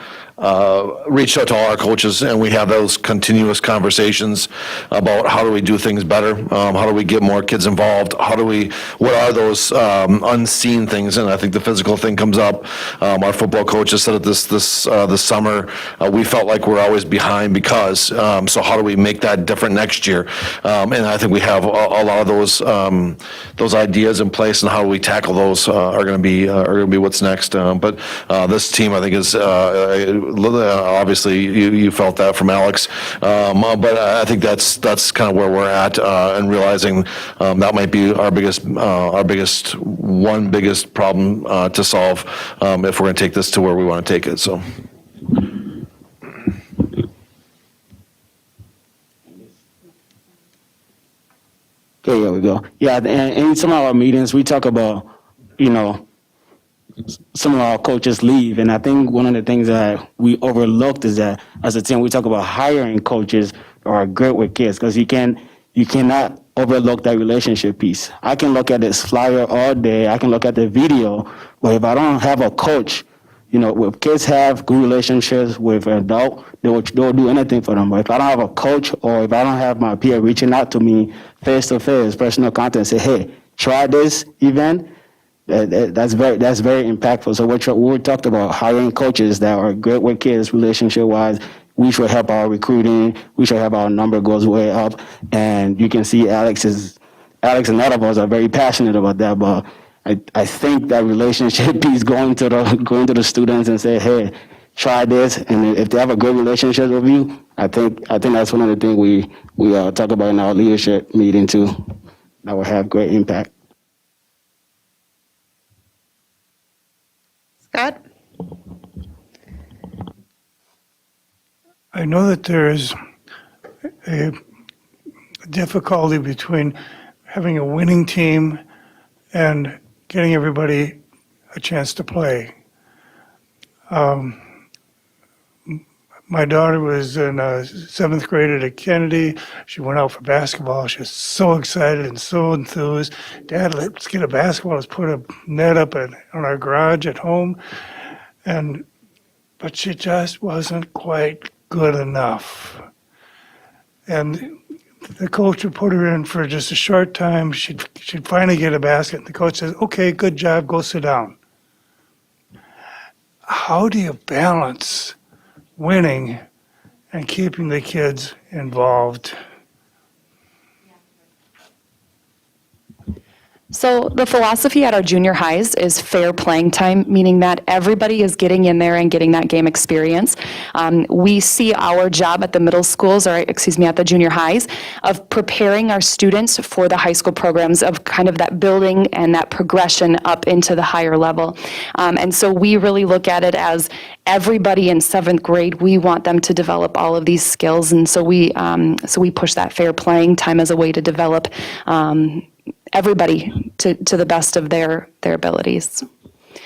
reached out to all our coaches, and we have those continuous conversations about how do we do things better, how do we get more kids involved, what are those unseen things, and I think the physical thing comes up. Our football coaches said it this summer, we felt like we're always behind because, so how do we make that different next year? And I think we have a lot of those ideas in place, and how we tackle those are going to be what's next. But this team, I think, is obviously you felt that from Alex, but I think that's kind of where we're at, and realizing that might be our biggest problem to solve if we're going to take this to where we want to take it. So. Okay, here we go. Yeah, and in some of our meetings, we talk about, some of our coaches leave. And I think one of the things that we overlooked is that as a team, we talk about hiring coaches who are great with kids, because you cannot overlook that relationship piece. I can look at this flyer all day, I can look at the video, but if I don't have a coach, if kids have good relationships with an adult, they'll do anything for them. But if I don't have a coach, or if I don't have my peer reaching out to me face-to-face, personal contact, say, hey, try this event, that's very impactful. So we talked about hiring coaches that are great with kids relationship-wise. We should help our recruiting. We should have our number goes way up. And you can see Alex and all of us are very passionate about that. But I think that relationship piece, going to the students and say, hey, try this, and if they have a good relationship with you, I think that's one of the things we talk about in our leadership meeting too. That will have great impact. Scott? I know that there is a difficulty between having a winning team and getting everybody a chance to play. My daughter was in 7th grade at Kennedy. She went out for basketball. She was so excited and so enthused. Dad, let's get a basketball. Let's put a net up on our garage at home. But she just wasn't quite good enough. And the coach would put her in for just a short time. She'd finally get a basket. The coach says, okay, good job, go sit down. How do you balance winning and keeping the kids involved? So the philosophy at our junior highs is fair playing time, meaning that everybody is getting in there and getting that game experience. We see our job at the middle schools, or excuse me, at the junior highs, of preparing our students for the high school programs, of kind of that building and that progression up into the higher level. And so we really look at it as everybody in 7th grade, we want them to develop all of these skills. And so we push that fair playing time as a way to develop everybody to the best of their abilities.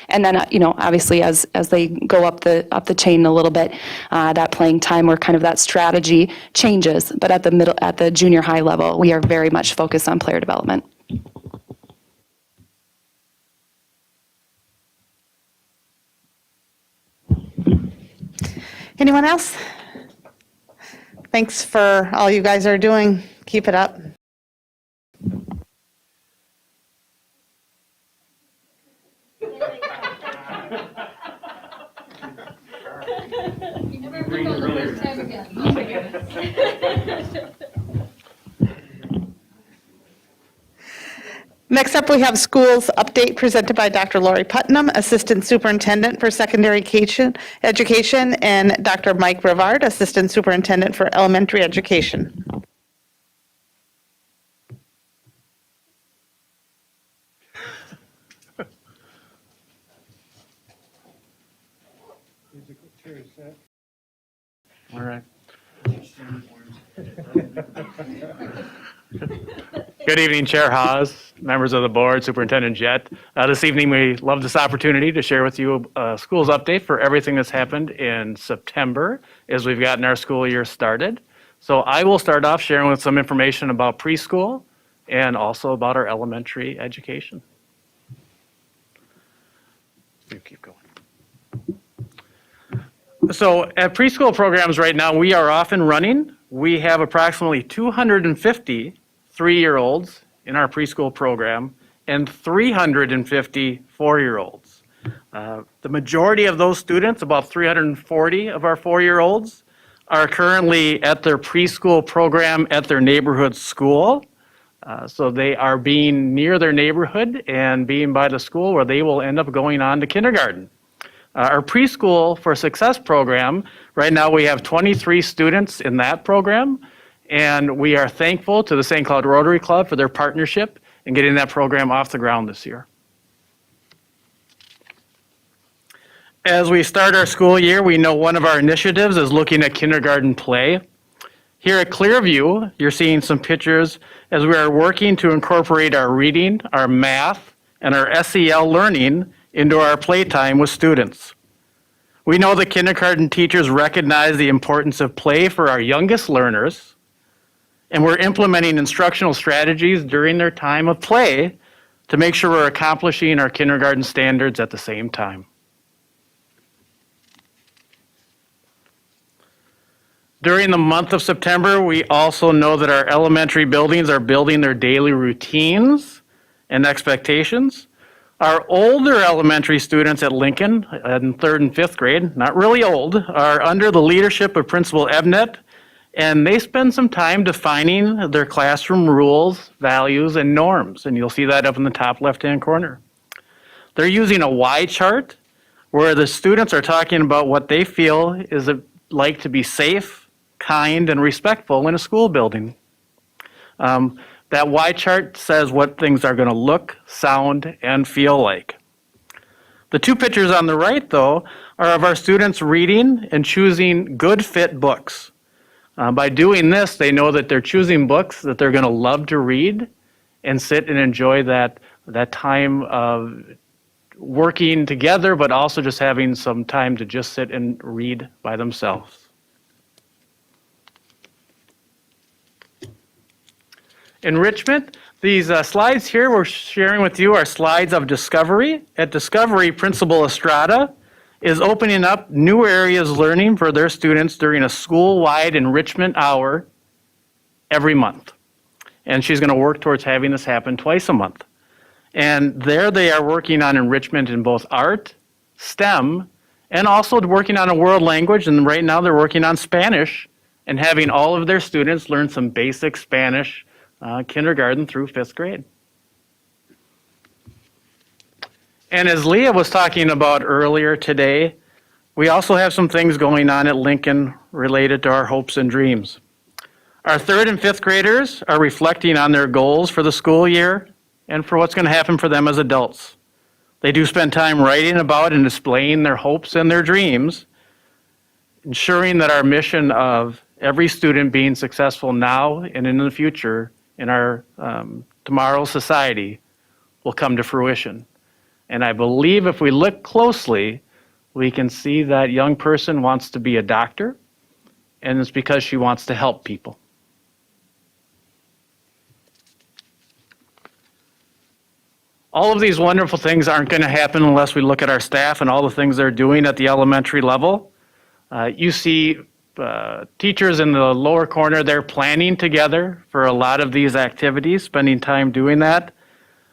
And then, obviously as they go up the chain a little bit, that playing time or kind of that strategy changes. But at the junior high level, we are very much focused on player development. Anyone else? Thanks for all you guys are doing. Keep it up. Next up, we have schools update presented by Dr. Lori Putnam, Assistant Superintendent for Secondary Education, and Dr. Mike Rivard, Assistant Superintendent for Elementary Education. All right. Good evening, Chair Haas, members of the board, Superintendent Jett. This evening, we love this opportunity to share with you a schools update for everything that's happened in September as we've gotten our school year started. So I will start off sharing with some information about preschool and also about our elementary education. You keep going. So at preschool programs right now, we are off and running. We have approximately 250 3-year-olds in our preschool program and 350 4-year-olds. The majority of those students, about 340 of our 4-year-olds, are currently at their preschool program at their neighborhood school. So they are being near their neighborhood and being by the school where they will end up going on to kindergarten. Our Preschool for Success program, right now we have 23 students in that program, and we are thankful to the St. Cloud Rotary Club for their partnership in getting that program off the ground this year. As we start our school year, we know one of our initiatives is looking at kindergarten play. Here at Clearview, you're seeing some pictures as we are working to incorporate our reading, our math, and our SEL learning into our playtime with students. We know that kindergarten teachers recognize the importance of play for our youngest learners, and we're implementing instructional strategies during their time of play to make sure we're accomplishing our kindergarten standards at the same time. During the month of September, we also know that our elementary buildings are building their daily routines and expectations. Our older elementary students at Lincoln in 3rd and 5th grade, not really old, are under the leadership of Principal Ebnet, and they spend some time defining their classroom rules, values, and norms, and you'll see that up in the top left-hand corner. They're using a Y chart where the students are talking about what they feel is like to be safe, kind, and respectful in a school building. That Y chart says what things are going to look, sound, and feel like. The two pictures on the right, though, are of our students reading and choosing good fit books. By doing this, they know that they're choosing books that they're going to love to read and sit and enjoy that time of working together, but also just having some time to just sit and read by themselves. Enrichment, these slides here we're sharing with you are slides of Discovery. At Discovery, Principal Estrada is opening up new areas of learning for their students during a school-wide enrichment hour every month. And she's going to work towards having this happen twice a month. And there they are working on enrichment in both art, STEM, and also working on a world language. And right now they're working on Spanish and having all of their students learn some basic Spanish kindergarten through 5th grade. And as Leah was talking about earlier today, we also have some things going on at Lincoln related to our hopes and dreams. Our 3rd and 5th graders are reflecting on their goals for the school year and for what's going to happen for them as adults. They do spend time writing about and displaying their hopes and their dreams, ensuring that our mission of every student being successful now and in the future in our tomorrow's society will come to fruition. And I believe if we look closely, we can see that young person wants to be a doctor, and it's because she wants to help people. All of these wonderful things aren't going to happen unless we look at our staff and all the things they're doing at the elementary level. You see teachers in the lower corner, they're planning together for a lot of these activities, spending time doing that.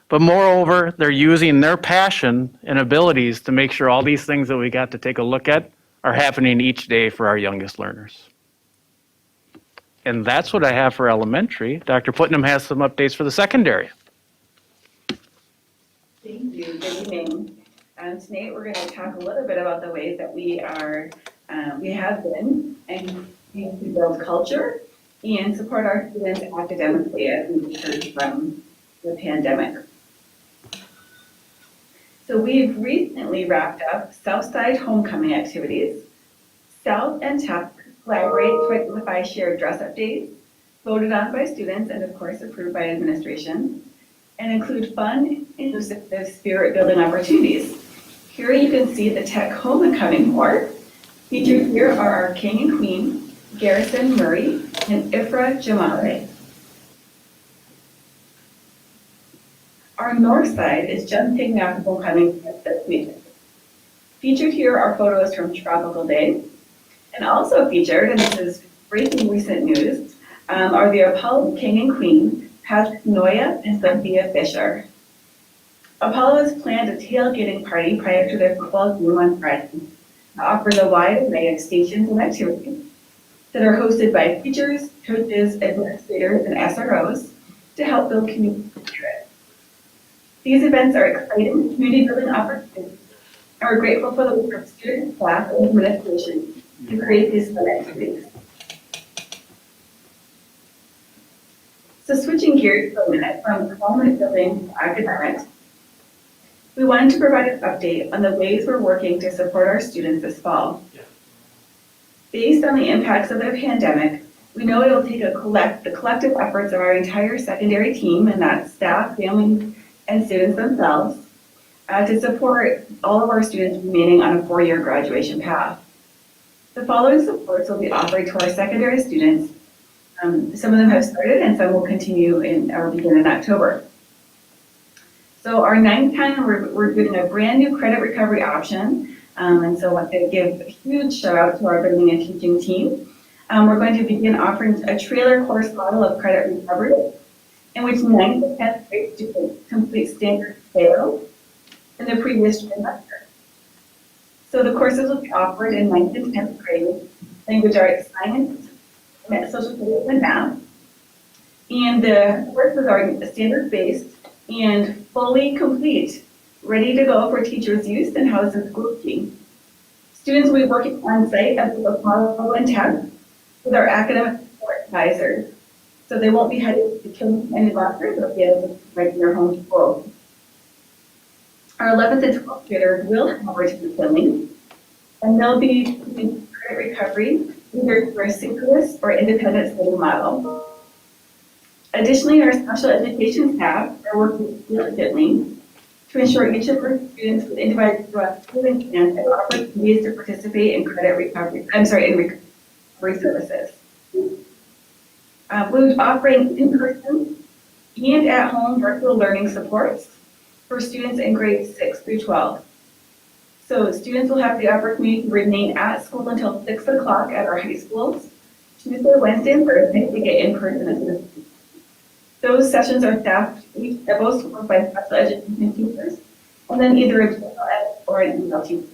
But moreover, they're using their passion and abilities to make sure all these things that we got to take a look at are happening each day for our youngest learners. And that's what I have for elementary. Dr. Putnam has some updates for the secondary. Thank you. Good evening. Tonight we're going to talk a little bit about the ways that we have been and to build culture and support our students academically as we return from the pandemic. So we've recently wrapped up Southside homecoming activities. South and TEP collaborate to identify shared dress-up days, voted on by students and of course approved by administration, and include fun, inclusive, spirit-building opportunities. Here you can see the Tech Homecoming Board. Featured here are our King and Queen, Garrison Murray and Ifra Jamale. Our north side is just taking out the homecoming this week. Featured here are photos from Tropical Day, and also featured, and this is breaking recent news, are the Apollo King and Queen, Patrick Noya and Sophia Fisher. Apollo has planned a tailgating party prior to their football game on Friday. It offers a wide array of stations and activities that are hosted by teachers, coaches, administrators, and SROs to help build community spirit. These events are exciting community-building opportunities, and we're grateful for the work of students, staff, and administration to create these fun activities. So switching gears for a minute from enrollment building to academics, we wanted to provide an update on the ways we're working to support our students this fall. Based on the impacts of the pandemic, we know it will take the collective efforts of our entire secondary team, and that's staff, families, and students themselves, to support all of our students remaining on a 4-year graduation path. The following supports will be offered to our secondary students. Some of them have started and some will continue or begin in October. So our 9-10, we're doing a brand new credit recovery option. And so I want to give a huge shout out to our building and teaching team. We're going to begin offering a trailer course model of credit recovery, in which 9th to 10th grade students complete standard fail in the previous trimester. So the courses will be offered in 9th and 10th grade, language arts, science, social studies, and math. And the courses are standard-based and fully complete, ready to go for teachers' use and housed in school team. Students will be working on site at the Apollo and TEP with our academic support advisors. So they won't be heading to killing any lockers, they'll be able to right in their home school. Our 11th and 12th graders will have return filling, and they'll be doing credit recovery either through a synchronous or independent study model. Additionally, our special education staff are working diligently to ensure each of our students with individual schooling plans have opportunities to participate in recovery services. We're offering in-person and at-home virtual learning supports for students in grades 6 through 12. So students will have the opportunity to remain at school until 6 o'clock at our high schools, Tuesday, Wednesday, and Thursday to get in-person assistance. Those sessions are staffed at both schools by special education teachers, and then either a general ed or an EL teacher.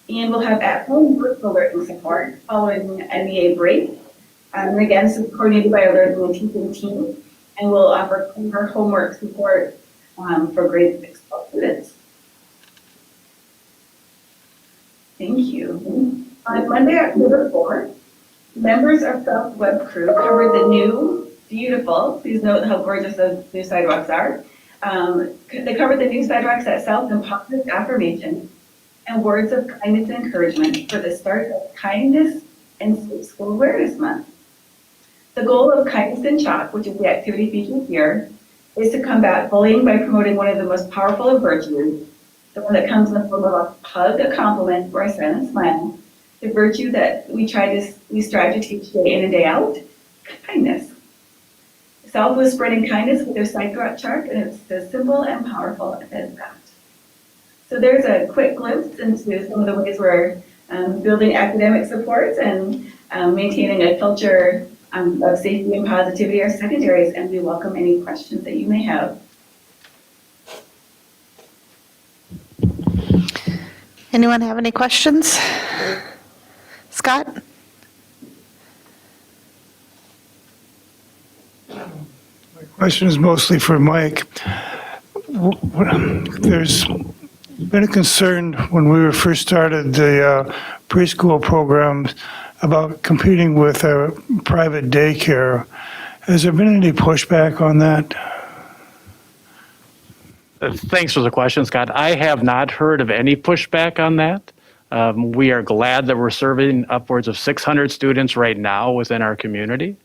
And we'll have at-home virtual learning support following the NBA break. And again, this is coordinated by our learning and teaching team, and we'll offer homework support for grade 6 students. On Monday, October 4th, members of South Web Crew covered the new, beautiful, please note how gorgeous those new sidewalks are. They covered the new sidewalks at South and positive affirmation and words of kindness and encouragement for the start of Kindness and Safe School Awareness Month. The goal of Kindness in Chalk, which is the activity featured here, is to combat bullying by promoting one of the most powerful of virtues, the one that comes in the form of a hug, a compliment, or a silent smile, the virtue that we strive to teach day in and day out, kindness. South was spreading kindness with their sidewalk chart, and it's as simple and powerful as that. So there's a quick glimpse into some of the ways we're building academic supports and maintaining a culture of safety and positivity are secondaries, and we welcome any questions that you may have. Anyone have any questions? Scott? My question is mostly for Mike. There's been a concern when we were first started the preschool programs about competing with private daycare. Has there been any pushback on that? Thanks for the question, Scott. I have not heard of any pushback on that. We are glad that we're serving upwards of 600 students right now within our community.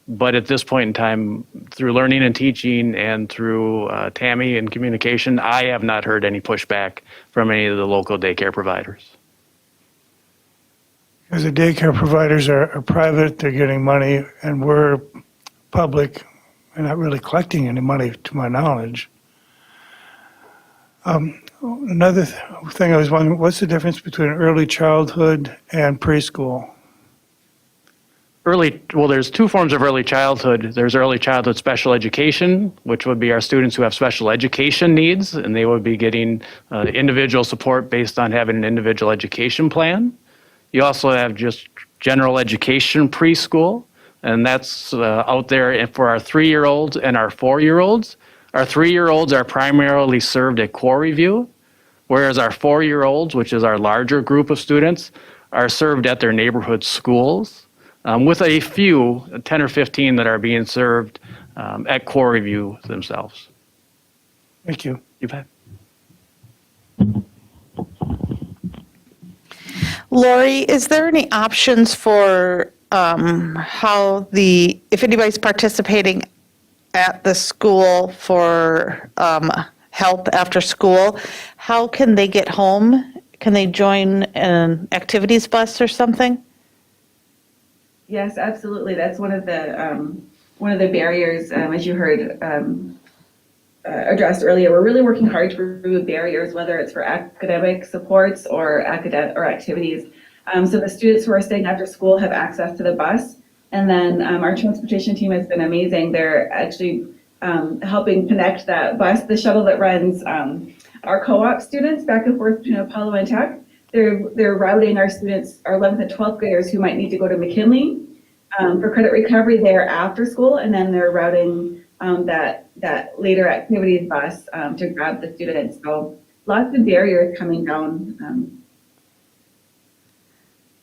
But at this point in time, through learning and teaching and through Tammy and communication, I have not heard any pushback from any of the local daycare providers. Because the daycare providers are private, they're getting money, and we're public and not really collecting any money to my knowledge. Another thing I was wondering, what's the difference between early childhood and preschool? Well, there's two forms of early childhood. There's early childhood special education, which would be our students who have special education needs, and they would be getting individual support based on having an individual education plan. You also have just general education preschool, and that's out there for our 3-year-olds and our 4-year-olds. Our 3-year-olds are primarily served at Quarry View, whereas our 4-year-olds, which is our larger group of students, are served at their neighborhood schools, with a few, 10 or 15, that are being served at Quarry View themselves. Thank you. You bet. Lori, is there any options for if anybody's participating at the school for help after school, how can they get home? Can they join an activities bus or something? Yes, absolutely. That's one of the barriers, as you heard addressed earlier. We're really working hard to remove barriers, whether it's for academic supports or activities. So the students who are staying after school have access to the bus, and then our transportation team has been amazing. They're actually helping connect that bus, the shuttle that runs our co-op students back and forth between Apollo and Tech. They're routing our students, our 11th and 12th graders who might need to go to McKinley for credit recovery there after school, and then they're routing that later activities bus to grab the students. So lots of barriers coming down.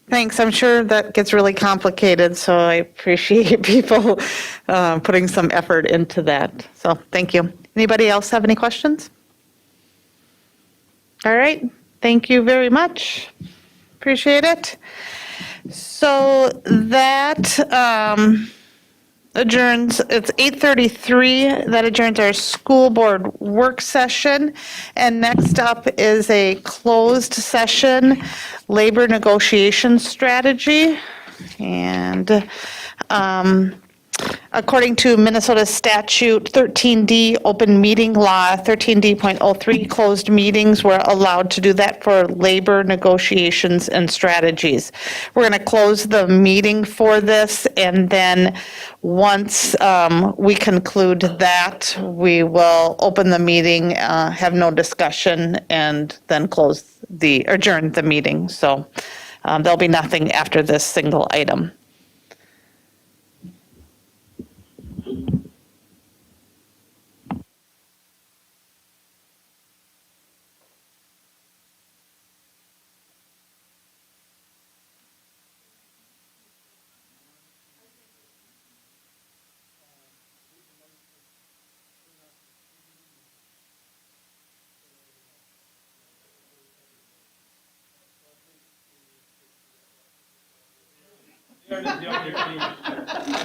Thanks. I'm sure that gets really complicated, so I appreciate people putting some effort into that. So thank you. Anybody else have any questions? All right. Thank you very much. Appreciate it. So that adjourns, it's 8:33. That adjourns our school board work session. And next up is a closed session, labor negotiation strategy. And according to Minnesota statute 13D, open meeting law 13D.03, closed meetings were allowed to do that for labor negotiations and strategies. We're going to close the meeting for this, and then once we conclude that, we will open the meeting, have no discussion, and then adjourn the meeting. So there'll be nothing after this single item. They're just younger teams.